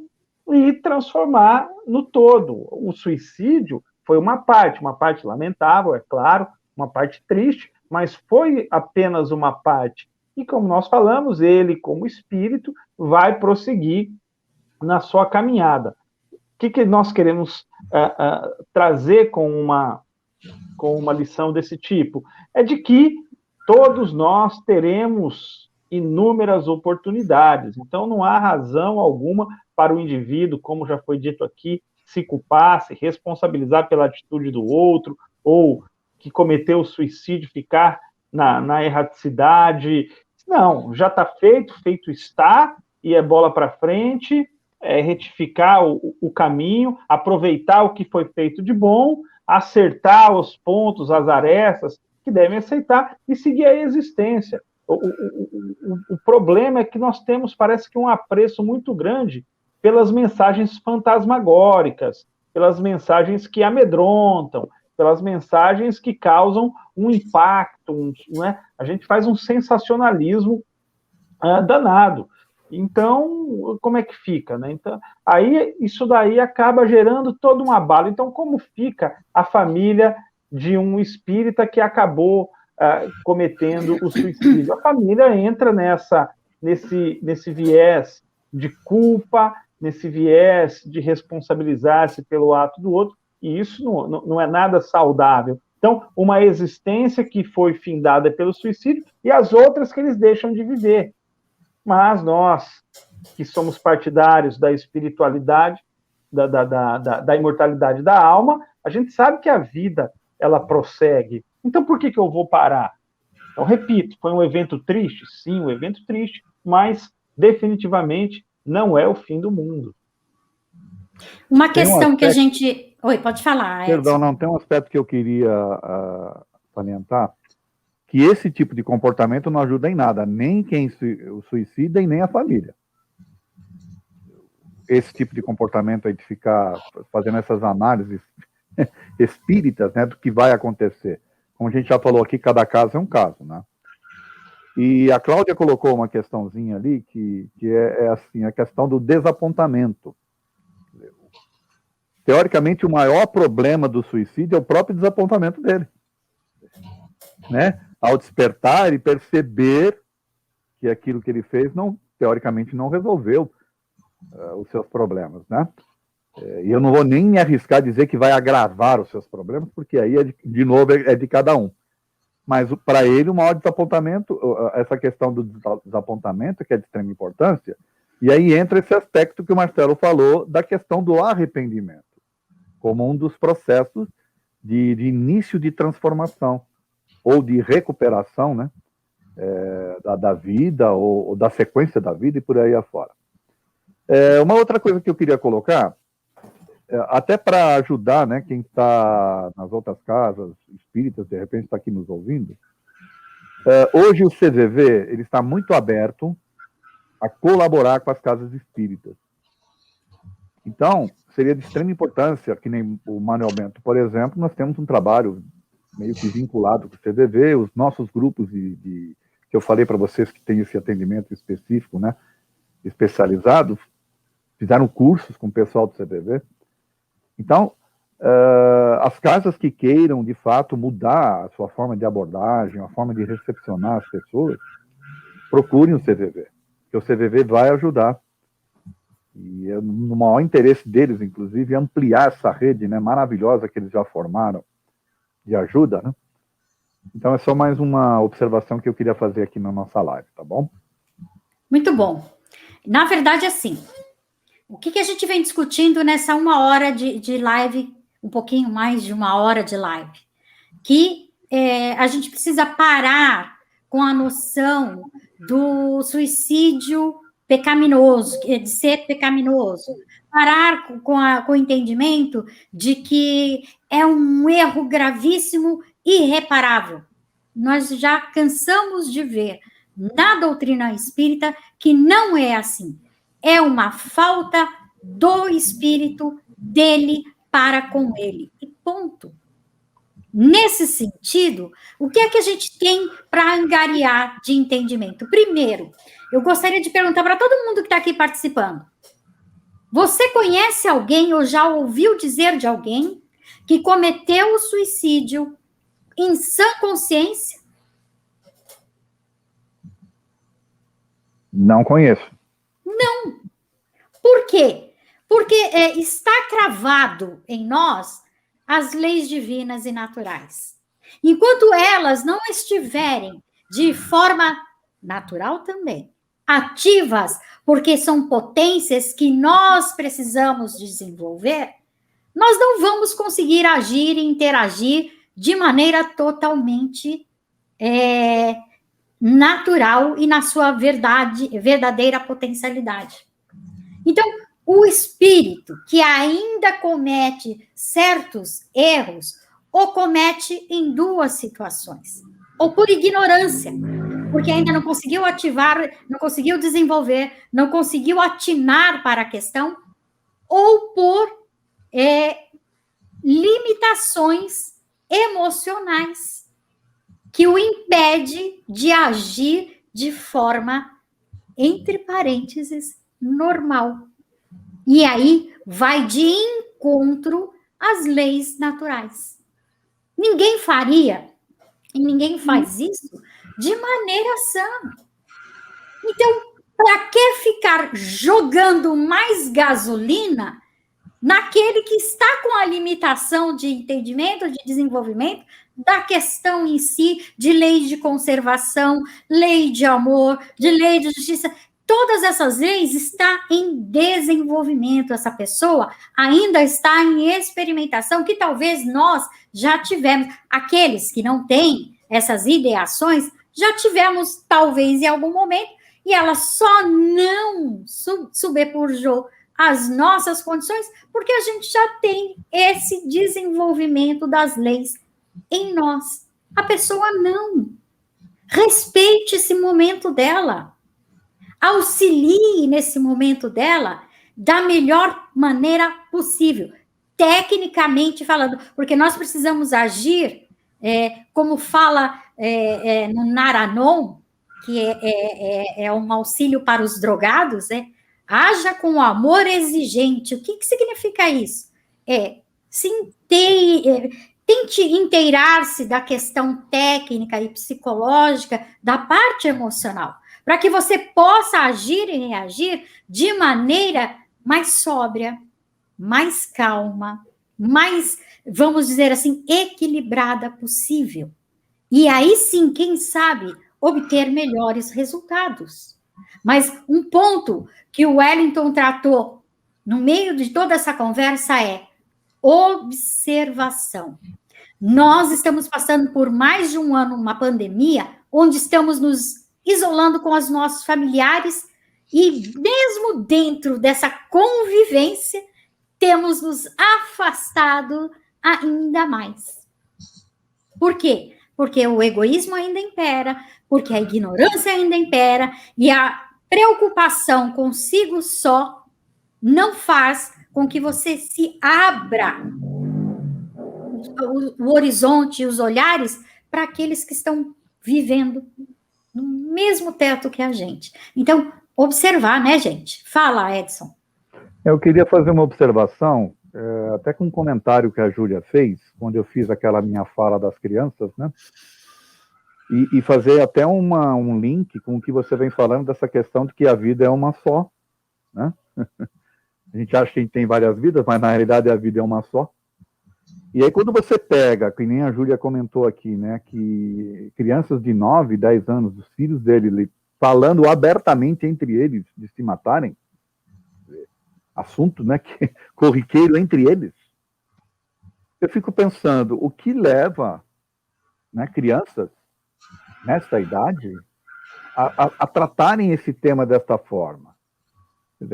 e transformar no todo. O suicídio foi uma parte lamentável, é claro, uma parte triste, mas foi apenas uma parte. E como nós falamos, ele, como espírito, vai prosseguir na sua caminhada. O que nós queremos trazer com uma lição desse tipo? É de que todos nós teremos inúmeras oportunidades. Então, não há razão alguma para o indivíduo, como já foi dito aqui, se culpar, se responsabilizar pela atitude do outro, ou que cometeu o suicídio, ficar na erraticidade. Não, já está feito está, e é bola para frente, é retificar o caminho, aproveitar o que foi feito de bom, acertar os pontos, as arestas que devem aceitar e seguir a existência. O problema é que nós temos, parece que, um apreço muito grande pelas mensagens fantasmagóricas, pelas mensagens que amedrontam, pelas mensagens que causam um impacto, né? A gente faz um sensacionalismo danado. Então, como é que fica, né? Então, aí, isso daí acaba gerando todo um abalo. Então, como fica a família de um espírita que acabou cometendo o suicídio? A família entra nesse viés de culpa, nesse viés de responsabilizar-se pelo ato do outro, e isso não é nada saudável. Então, uma existência que foi findada pelo suicídio e as outras que eles deixam de viver. Mas nós, que somos partidários da espiritualidade, da imortalidade da alma, a gente sabe que a vida, ela prossegue. Então, por que eu vou parar? Então, repito, foi um evento triste? Sim, um evento triste, mas definitivamente não é o fim do mundo. Uma questão que a gente... Oi, pode falar, Edson. Perdão, não, tem um aspecto que eu queria salientar, que esse tipo de comportamento não ajuda em nada, nem quem o suicida e nem a família. Esse tipo de comportamento aí de ficar fazendo essas análises espíritas, né, do que vai acontecer. Como a gente já falou aqui, cada caso é um caso, né? E a Cláudia colocou uma questãozinha ali, que é assim, a questão do desapontamento. Teoricamente, o maior problema do suicídio é o próprio desapontamento dele, né? Ao despertar e perceber que aquilo que ele fez, teoricamente, não resolveu os seus problemas, né? E eu não vou nem me arriscar a dizer que vai agravar os seus problemas, porque aí, de novo, é de cada um. Mas, para ele, o maior desapontamento, essa questão do desapontamento, que é de extrema importância, e aí entra esse aspecto que o Marcelo falou, da questão do arrependimento, como um dos processos de início de transformação, ou de recuperação, né, da vida, ou da sequência da vida, e por aí afora. Uma outra coisa que eu queria colocar, até para ajudar, né, quem está nas outras casas espíritas, de repente está aqui nos ouvindo, hoje o CVV ele está muito aberto a colaborar com as casas espíritas. Então, seria de extrema importância, que nem o Manuel Bento, por exemplo, nós temos um trabalho meio que vinculado com o CVV, os nossos grupos que eu falei para vocês que tem esse atendimento específico, né, especializado, fizeram cursos com o pessoal do CVV. Então, as casas que queiram, de fato, mudar a sua forma de abordagem, a forma de recepcionar as pessoas, procurem o CVV, porque o CVV vai ajudar. E no maior interesse deles, inclusive, é ampliar essa rede, né, maravilhosa que eles já formaram de ajuda, né? Então, é só mais uma observação que eu queria fazer aqui na nossa live, tá bom? Muito bom. Na verdade, assim, o que a gente vem discutindo nessa 1 hora de live, um pouquinho mais de 1 hora de live? Que a gente precisa parar com a noção do suicídio pecaminoso, de ser pecaminoso. Parar com o entendimento de que é um erro gravíssimo, irreparável. Nós já cansamos de ver na doutrina espírita que não é assim. É uma falta do espírito dele para com ele. E ponto. Nesse sentido, o que é que a gente tem para angariar de entendimento? Primeiro, eu gostaria de perguntar para todo mundo que está aqui participando. Você conhece alguém ou já ouviu dizer de alguém que cometeu o suicídio em sã consciência? Não conheço. Não. Por quê? Porque está cravado em nós as leis divinas e naturais. Enquanto elas não estiverem de forma natural também, ativas, porque são potências que nós precisamos desenvolver, nós não vamos conseguir agir e interagir de maneira totalmente natural e na sua verdadeira potencialidade. Então, o espírito que ainda comete certos erros, ou comete em 2 situações. Ou por ignorância, porque ainda não conseguiu ativar, não conseguiu desenvolver, não conseguiu atinar para a questão, ou por limitações emocionais que o impede de agir de forma, entre parênteses, normal. E aí vai de encontro às leis naturais. Ninguém faria, e ninguém faz isso de maneira sã. Então, para que ficar jogando mais gasolina naquele que está com a limitação de entendimento, de desenvolvimento, da questão em si, de lei de conservação, lei de amor, de lei de justiça? Todas essas leis estão em desenvolvimento. Essa pessoa ainda está em experimentação, que talvez nós já tivemos. Aqueles que não têm essas ideações, já tivemos, talvez, em algum momento, e ela só não sobrepujou as nossas condições, porque a gente já tem esse desenvolvimento das leis em nós. A pessoa não. Respeite esse momento dela. Auxilie nesse momento dela da melhor maneira possível, tecnicamente falando, porque nós precisamos agir, como fala no Naranon, que é um auxílio para os drogados, haja com amor exigente. O que significa isso? Tente inteirar-se da questão técnica e psicológica, da parte emocional, para que você possa agir e reagir de maneira mais sóbria, mais calma, mais, vamos dizer assim, equilibrada possível. E aí sim, quem sabe, obter melhores resultados. Mas um ponto que o Wellington tratou no meio de toda essa conversa é observação. Nós estamos passando por mais de um ano uma pandemia, onde estamos nos isolando com os nossos familiares e mesmo dentro dessa convivência, temos nos afastado ainda mais. Por quê? Porque o egoísmo ainda impera, porque a ignorância ainda impera e a preocupação consigo só não faz com que você se abra o horizonte e os olhares para aqueles que estão vivendo no mesmo teto que a gente. Então, observar, né, gente? Fala, Edson. Eu queria fazer uma observação, até com um comentário que a Júlia fez, quando eu fiz aquela minha fala das crianças, né? E fazer até um link com o que você vem falando dessa questão de que a vida é uma só, né? A gente acha que a gente tem várias vidas, mas na realidade a vida é uma só. E aí quando você pega, que nem a Júlia comentou aqui, né, que crianças de 9, 10 anos, os filhos dele, falando abertamente entre eles de se matarem, assunto, né, que corriqueiro entre eles, eu fico pensando, o que leva, né, crianças nessa idade a tratarem esse tema desta forma?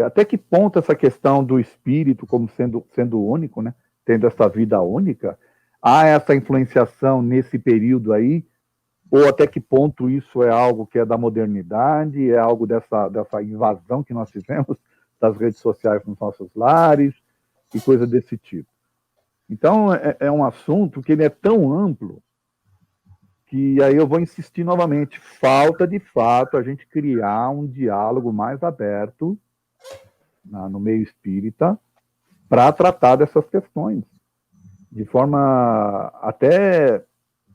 Até que ponto essa questão do espírito como sendo único, né, tendo essa vida única, há essa influenciação nesse período aí, ou até que ponto isso é algo que é da modernidade, é algo dessa invasão que nós tivemos das redes sociais nos nossos lares, e coisa desse tipo. Então, é um assunto que ele é tão amplo, que aí eu vou insistir novamente, falta de fato a gente criar um diálogo mais aberto no meio espírita, para tratar dessas questões, de forma até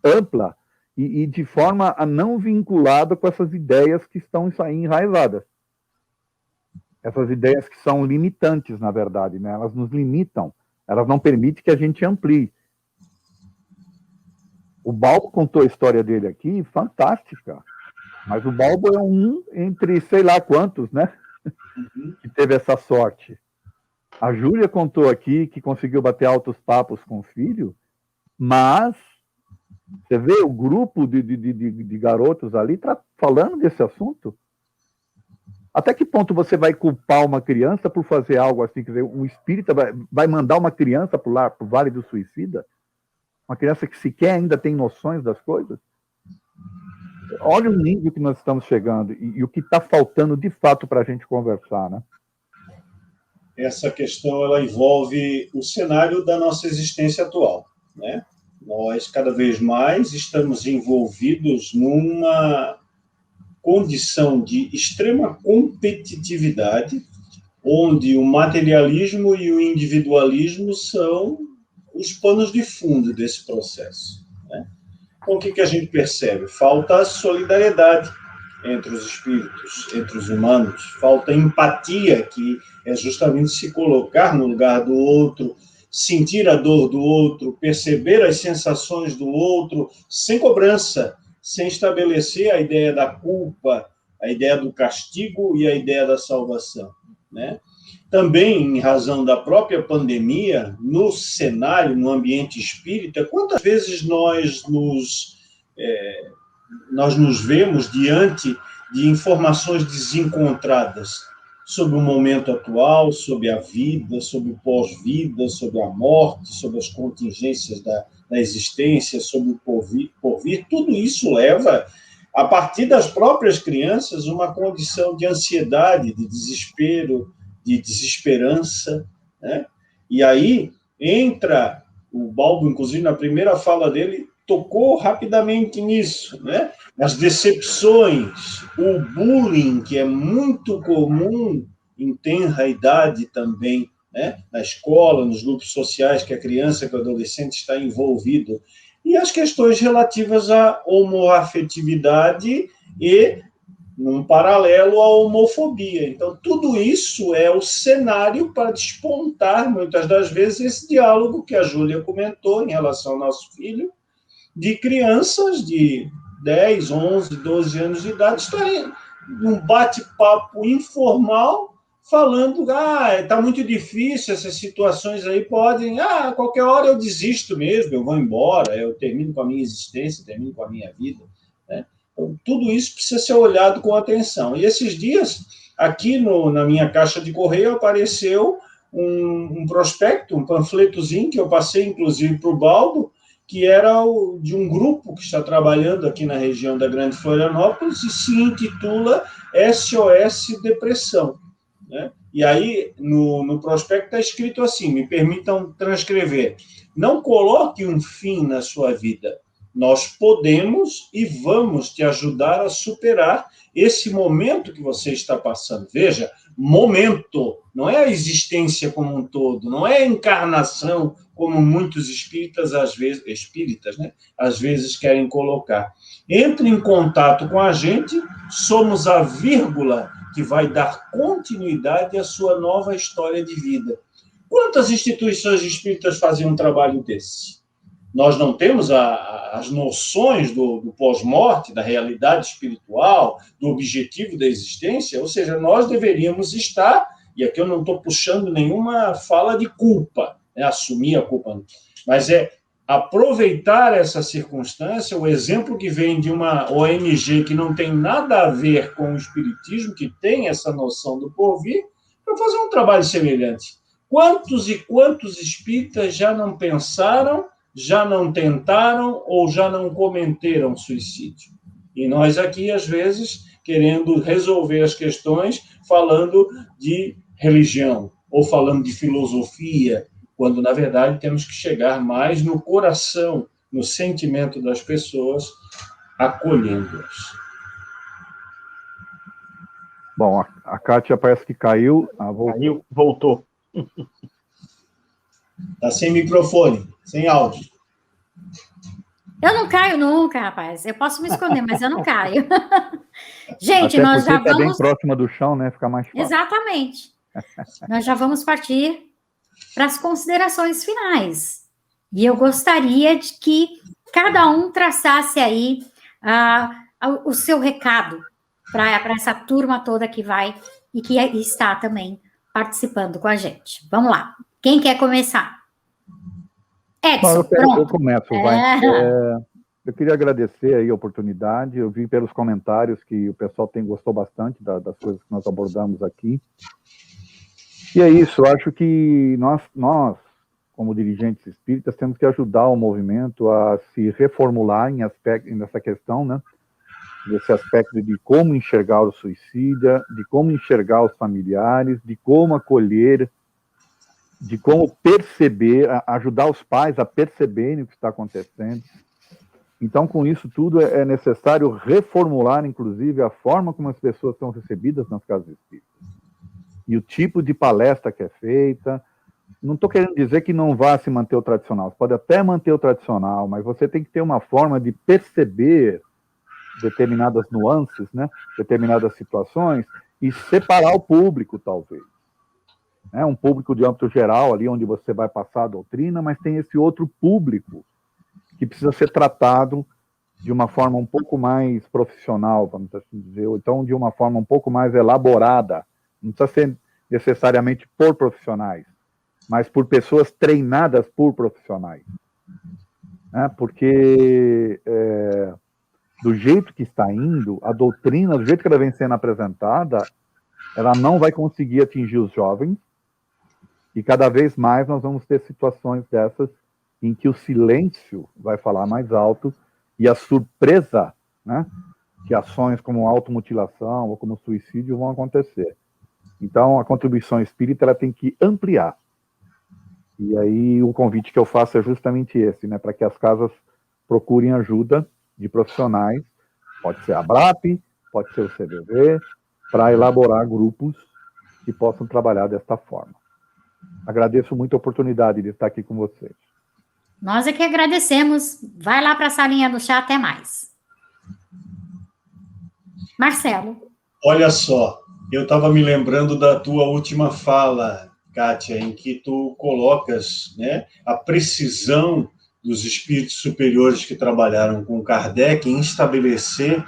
ampla e de forma a não vinculada com essas ideias que estão aí enraizadas. Essas ideias que são limitantes, na verdade, né? Elas nos limitam, elas não permitem que a gente amplie. O Balbo contou a história dele aqui, fantástica, mas o Balbo é um entre sei lá quantos, né? Que teve essa sorte. A Júlia contou aqui que conseguiu bater altos papos com o filho, mas você vê o grupo de garotos ali falando desse assunto. Até que ponto você vai culpar uma criança por fazer algo assim? Quer dizer, um espírita vai mandar uma criança para o Vale do Suicida? Uma criança que sequer ainda tem noções das coisas? Olha o nível que nós estamos chegando e o que está faltando de fato para a gente conversar, né? Essa questão ela envolve o cenário da nossa existência atual, né? Nós, cada vez mais, estamos envolvidos numa condição de extrema competitividade, onde o materialismo e o individualismo são os panos de fundo desse processo, né? Então, o que a gente percebe? Falta solidariedade entre os espíritos, entre os humanos, falta empatia, que é justamente se colocar no lugar do outro, sentir a dor do outro, perceber as sensações do outro, sem cobrança, sem estabelecer a ideia da culpa, a ideia do castigo e a ideia da salvação, né? Também, em razão da própria pandemia, no cenário, no ambiente espírita, quantas vezes nós nos vemos diante de informações desencontradas sobre o momento atual, sobre a vida, sobre o pós-vida, sobre a morte, sobre as contingências da existência, sobre o porvir. Tudo isso leva, a partir das próprias crianças, uma condição de ansiedade, de desespero, de desesperança, né? E aí entra o Balbo, inclusive, na primeira fala dele, tocou rapidamente nisso, né? As decepções, o bullying, que é muito comum em tenra idade também, né? Na escola, nos grupos sociais que a criança, que o adolescente está envolvido, e as questões relativas à homoafetividade e, num paralelo, à homofobia. Então, tudo isso é o cenário para despontar, muitas das vezes, esse diálogo que a Júlia comentou em relação ao nosso filho, de crianças de 10, 11, 12 anos de idade estarem num bate-papo informal, falando, está muito difícil, essas situações aí podem, a qualquer hora eu desisto mesmo, eu vou embora, eu termino com a minha existência, termino com a minha vida, né? Então, tudo isso precisa ser olhado com atenção. E esses dias, aqui na minha caixa de correio, apareceu um prospecto, um panfletozinho, que eu passei, inclusive, para o Balbo, que era de um grupo que está trabalhando aqui na região da Grande Florianópolis e se intitula SOS Depressão, né? E aí, no prospecto está escrito assim, me permitam transcrever: não coloque um fim na sua vida, nós podemos e vamos te ajudar a superar esse momento que você está passando. Veja, momento, não é a existência como um todo, não é a encarnação, como muitos espíritas, né, às vezes querem colocar. Entre em contato com a gente, somos a vírgula que vai dar continuidade à sua nova história de vida. Quantas instituições espíritas fazem um trabalho desse? Nós não temos as noções do pós-morte, da realidade espiritual, do objetivo da existência, ou seja, nós deveríamos estar, e aqui eu não estou puxando nenhuma fala de culpa, né, assumir a culpa, mas é aproveitar essa circunstância, o exemplo que vem de uma ONG que não tem nada a ver com o espiritismo, que tem essa noção do porvir, para fazer um trabalho semelhante. Quantos e quantos espíritas já não pensaram, já não tentaram ou já não cometeram suicídio? E nós aqui, às vezes, querendo resolver as questões, falando de religião ou falando de filosofia, quando, na verdade, temos que chegar mais no coração, no sentimento das pessoas, acolhendo-as. Bom, a Kátia parece que caiu. Caiu, voltou. Está sem microfone, sem áudio. Eu não caio nunca, rapaz. Eu posso me esconder, mas eu não caio. Gente, até nós já tá vamos... bem próxima do chão, né? Fica mais fácil. Exatamente. Nós já vamos partir para as considerações finais. E eu gostaria de que cada um traçasse aí o seu recado para essa turma toda que vai e que está também participando com a gente. Vamos lá. Quem quer começar? Edson, eu começo, vai. Eu queria agradecer aí a oportunidade. Eu vi pelos comentários que o pessoal gostou bastante das coisas que nós abordamos aqui. E é isso, eu acho que nós, como dirigentes espíritas, temos que ajudar o movimento a se reformular nessa questão, né? Desse aspecto de como enxergar o suicida, de como enxergar os familiares, de como acolher de como perceber, ajudar os pais a perceberem o que está acontecendo. Então, com isso tudo, é necessário reformular, inclusive, a forma como as pessoas são recebidas nas casas espíritas. E o tipo de palestra que é feita. Não estou querendo dizer que não vá se manter o tradicional. Você pode até manter o tradicional, mas você tem que ter uma forma de perceber determinadas nuances, né? Determinadas situações, e separar o público, talvez. Um público de âmbito geral, ali onde você vai passar a doutrina, mas tem esse outro público que precisa ser tratado de uma forma um pouco mais profissional, vamos assim dizer, ou então de uma forma um pouco mais elaborada. Não precisa ser necessariamente por profissionais, mas por pessoas treinadas por profissionais. Porque do jeito que está indo, a doutrina, do jeito que ela vem sendo apresentada, ela não vai conseguir atingir os jovens, e cada vez mais nós vamos ter situações dessas em que o silêncio vai falar mais alto e a surpresa, né, que ações como automutilação ou como suicídio vão acontecer. Então, a contribuição espírita ela tem que ampliar. E aí o convite que eu faço é justamente esse, né, para que as casas procurem ajuda de profissionais, pode ser a BRAP, pode ser o CVV, para elaborar grupos que possam trabalhar desta forma. Agradeço muito a oportunidade de estar aqui com vocês. Nós é que agradecemos. Vai lá para a salinha do chá, até mais. Marcelo. Olha só, eu estava me lembrando da tua última fala, Kátia, em que tu colocas, né, a precisão dos espíritos superiores que trabalharam com Kardec em estabelecer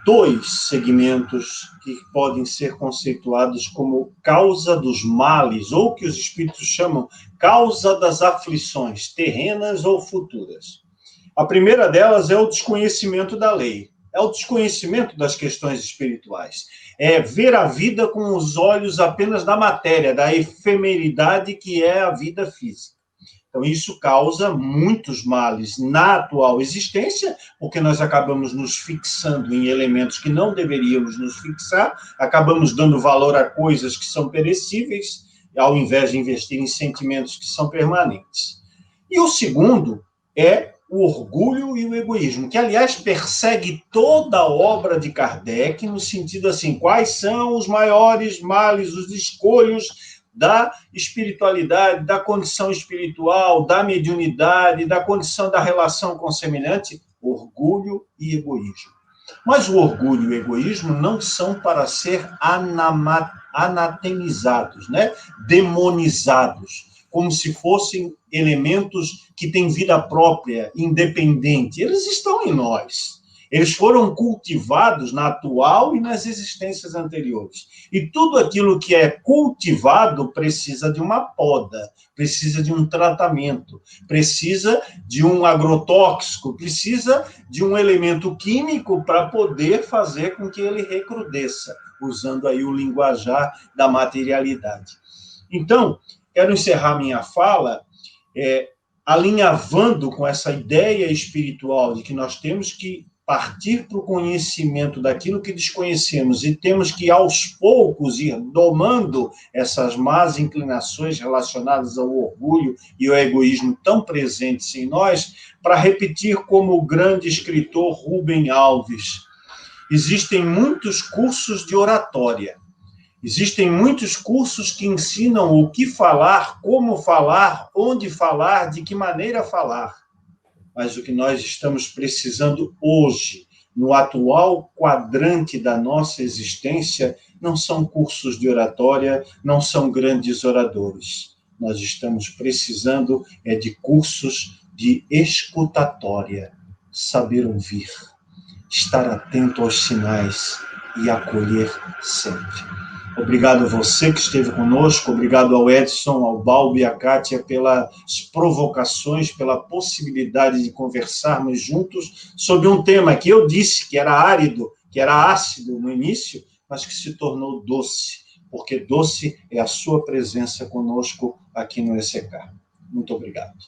2 segmentos que podem ser conceituados como causa dos males, ou que os espíritos chamam causa das aflições, terrenas ou futuras. A primeira delas é o desconhecimento da lei, é o desconhecimento das questões espirituais, é ver a vida com os olhos apenas da matéria, da efemeridade que é a vida física. Então, isso causa muitos males na atual existência, porque nós acabamos nos fixando em elementos que não deveríamos nos fixar, acabamos dando valor a coisas que são perecíveis, ao invés de investir em sentimentos que são permanentes. E o segundo é o orgulho e o egoísmo, que, aliás, persegue toda a obra de Kardec, no sentido assim, quais são os maiores males, os escolhos da espiritualidade, da condição espiritual, da mediunidade, da condição da relação com o semelhante, orgulho e egoísmo. Mas o orgulho e o egoísmo não são para ser anatemizados, né? Demonizados, como se fossem elementos que têm vida própria, independente. Eles estão em nós. Eles foram cultivados na atual e nas existências anteriores. E tudo aquilo que é cultivado precisa de uma poda, precisa de um tratamento, precisa de um agrotóxico, precisa de um elemento químico para poder fazer com que ele recrudesça, usando aí o linguajar da materialidade. Então, quero encerrar minha fala alinhavando com essa ideia espiritual de que nós temos que partir para o conhecimento daquilo que desconhecemos e temos que, aos poucos, ir domando essas más inclinações relacionadas ao orgulho e ao egoísmo tão presentes em nós, para repetir como o grande escritor Rubem Alves. Existem muitos cursos de oratória, existem muitos cursos que ensinam o que falar, como falar, onde falar, de que maneira falar. Mas o que nós estamos precisando hoje, no atual quadrante da nossa existência, não são cursos de oratória, não são grandes oradores. Nós estamos precisando de cursos de escutatória, saber ouvir, estar atento aos sinais e acolher sempre. Obrigado a você que esteve conosco, obrigado ao Edson, ao Balbo e à Kátia pelas provocações, pela possibilidade de conversarmos juntos sobre um tema que eu disse que era árido, que era ácido no início, mas que se tornou doce, porque doce é a sua presença conosco aqui no ECK. Muito obrigado.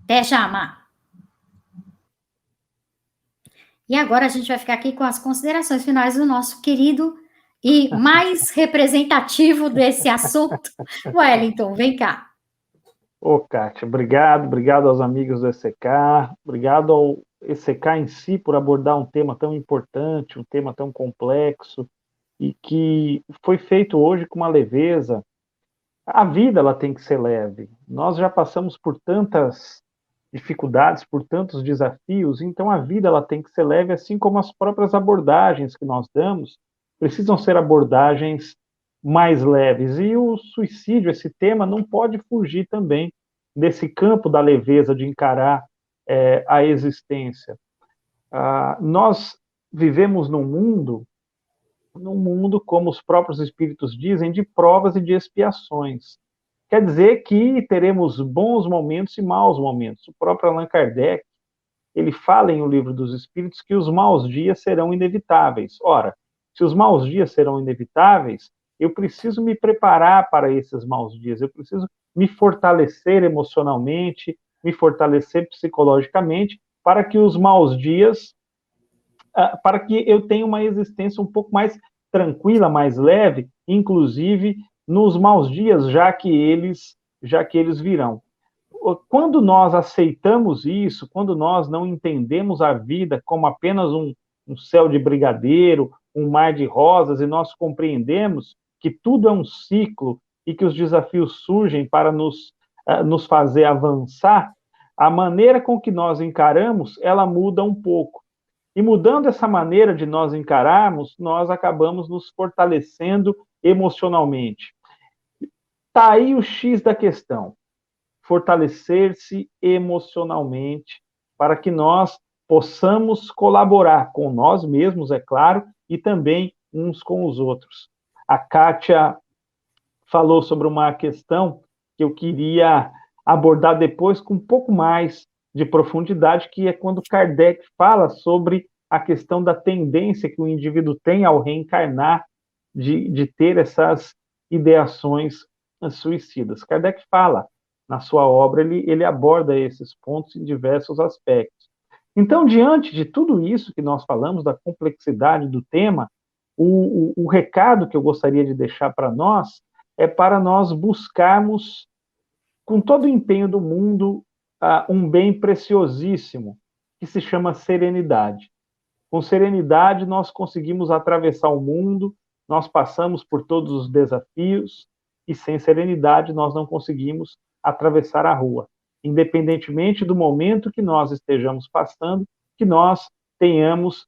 Até já, Má. E agora a gente vai ficar aqui com as considerações finais do nosso querido e mais representativo desse assunto. Wellington, vem cá. Ô, Kátia, obrigado aos amigos do ECK, obrigado ao ECK em si por abordar um tema tão importante, um tema tão complexo, e que foi feito hoje com uma leveza. A vida, ela tem que ser leve. Nós já passamos por tantas dificuldades, por tantos desafios, então a vida, ela tem que ser leve, assim como as próprias abordagens que nós damos, precisam ser abordagens mais leves. E o suicídio, esse tema, não pode fugir também desse campo da leveza de encarar a existência. Nós vivemos num mundo, como os próprios espíritos dizem, de provas e de expiações. Quer dizer que teremos bons momentos e maus momentos. O próprio Allan Kardec, ele fala em O Livro dos Espíritos que os maus dias serão inevitáveis. Ora, se os maus dias serão inevitáveis, eu preciso me preparar para esses maus dias, eu preciso me fortalecer emocionalmente, me fortalecer psicologicamente, para que os maus dias, para que eu tenha uma existência um pouco mais tranquila, mais leve, inclusive nos maus dias, já que eles virão. Quando nós aceitamos isso, quando nós não entendemos a vida como apenas um céu de brigadeiro, um mar de rosas, e nós compreendemos que tudo é um ciclo e que os desafios surgem para nos fazer avançar, a maneira com que nós encaramos, ela muda um pouco. E mudando essa maneira de nós encararmos, nós acabamos nos fortalecendo emocionalmente. Está aí o X da questão. Fortalecer-se emocionalmente para que nós possamos colaborar com nós mesmos, é claro, e também uns com os outros. A Kátia falou sobre uma questão que eu queria abordar depois com um pouco mais de profundidade, que é quando Kardec fala sobre a questão da tendência que o indivíduo tem ao reencarnar, de ter essas ideações suicidas. Kardec fala, na sua obra, ele aborda esses pontos em diversos aspectos. Então, diante de tudo isso que nós falamos, da complexidade do tema, o recado que eu gostaria de deixar para nós é para nós buscarmos, com todo o empenho do mundo, um bem preciosíssimo, que se chama serenidade. Com serenidade, nós conseguimos atravessar o mundo, nós passamos por todos os desafios, e sem serenidade nós não conseguimos atravessar a rua. Independentemente do momento que nós estejamos passando, que nós tenhamos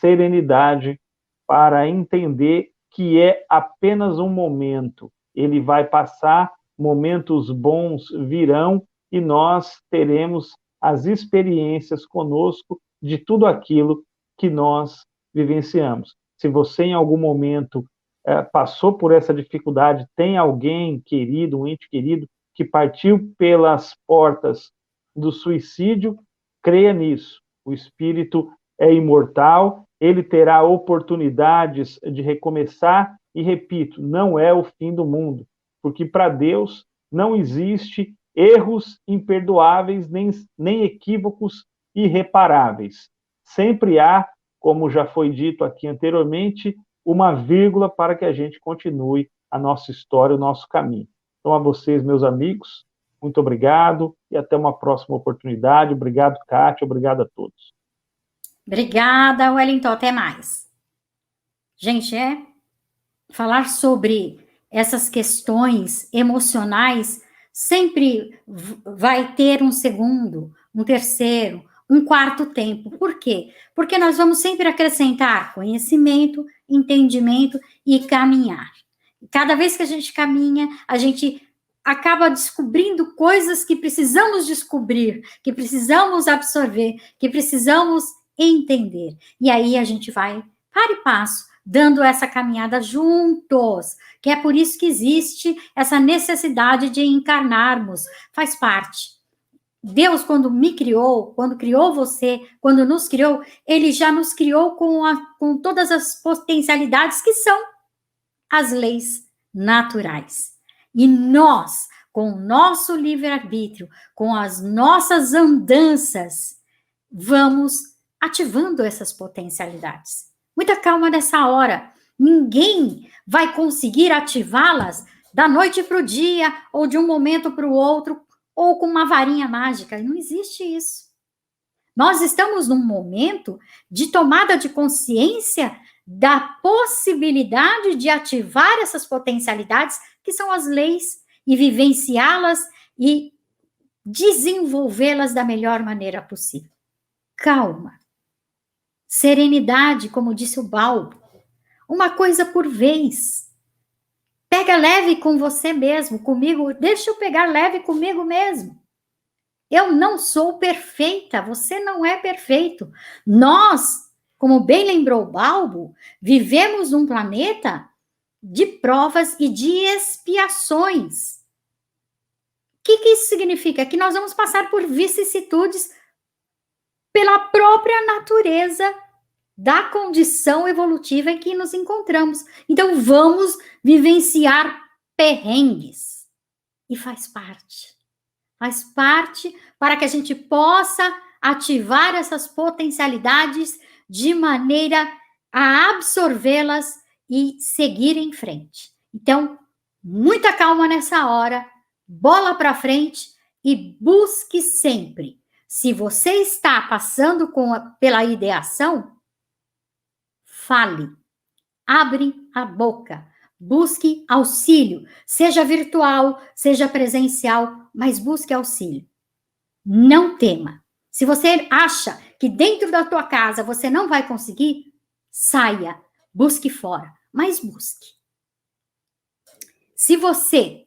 serenidade para entender que é apenas um momento. Ele vai passar, momentos bons virão, e nós teremos as experiências conosco de tudo aquilo que nós vivenciamos. Se você, em algum momento, passou por essa dificuldade, tem alguém querido, um ente querido, que partiu pelas portas do suicídio, creia nisso. O espírito é imortal, ele terá oportunidades de recomeçar, e, repito, não é o fim do mundo, porque para Deus não existe erros imperdoáveis, nem equívocos irreparáveis. Sempre há, como já foi dito aqui anteriormente, uma vírgula para que a gente continue a nossa história, o nosso caminho. Então, a vocês, meus amigos, muito obrigado e até uma próxima oportunidade. Obrigado, Kátia, obrigado a todos. Obrigada, Wellington, até mais. Gente, falar sobre essas questões emocionais sempre vai ter um segundo, um terceiro, um quarto tempo. Por quê? Porque nós vamos sempre acrescentar conhecimento, entendimento e caminhar. Cada vez que a gente caminha, a gente acaba descobrindo coisas que precisamos descobrir, que precisamos absorver, que precisamos entender. E aí a gente vai, para e passo, dando essa caminhada juntos, que é por isso que existe essa necessidade de encarnarmos, faz parte. Deus, quando me criou, quando criou você, quando nos criou, ele já nos criou com todas as potencialidades que são as leis naturais. E nós, com o nosso livre-arbítrio, com as nossas andanças, vamos ativando essas potencialidades. Muita calma nessa hora. Ninguém vai conseguir ativá-las da noite para o dia, ou de um momento para o outro, ou com uma varinha mágica. Não existe isso. Nós estamos num momento de tomada de consciência da possibilidade de ativar essas potencialidades, que são as leis, e vivenciá-las e desenvolvê-las da melhor maneira possível. Calma. Serenidade, como disse o Balbo. Uma coisa por vez. Pega leve com você mesmo, comigo. Deixa eu pegar leve comigo mesmo. Eu não sou perfeita, você não é perfeito. Nós, como bem lembrou o Balbo, vivemos num planeta de provas e de expiações. O que isso significa? Que nós vamos passar por vicissitudes pela própria natureza da condição evolutiva em que nos encontramos. Então, vamos vivenciar perrengues. E faz parte. Faz parte para que a gente possa ativar essas potencialidades de maneira a absorvê-las e seguir em frente. Então, muita calma nessa hora, bola para frente e busque sempre. Se você está passando pela ideação, fale, abre a boca, busque auxílio, seja virtual, seja presencial, mas busque auxílio. Não tema. Se você acha que dentro da tua casa você não vai conseguir, saia, busque fora, mas busque. Se você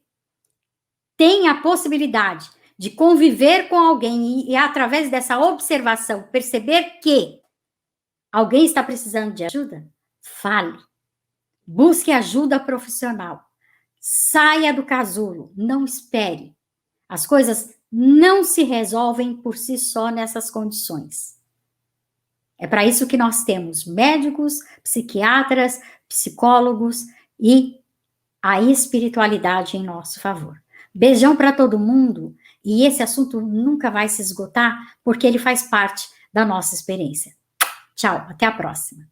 tem a possibilidade de conviver com alguém e através dessa observação perceber que alguém está precisando de ajuda, fale. Busque ajuda profissional. Saia do casulo, não espere. As coisas não se resolvem por si só nessas condições. É para isso que nós temos médicos, psiquiatras, psicólogos e a espiritualidade em nosso favor. Beijão para todo mundo, e esse assunto nunca vai se esgotar, porque ele faz parte da nossa experiência. Tchau, até a próxima.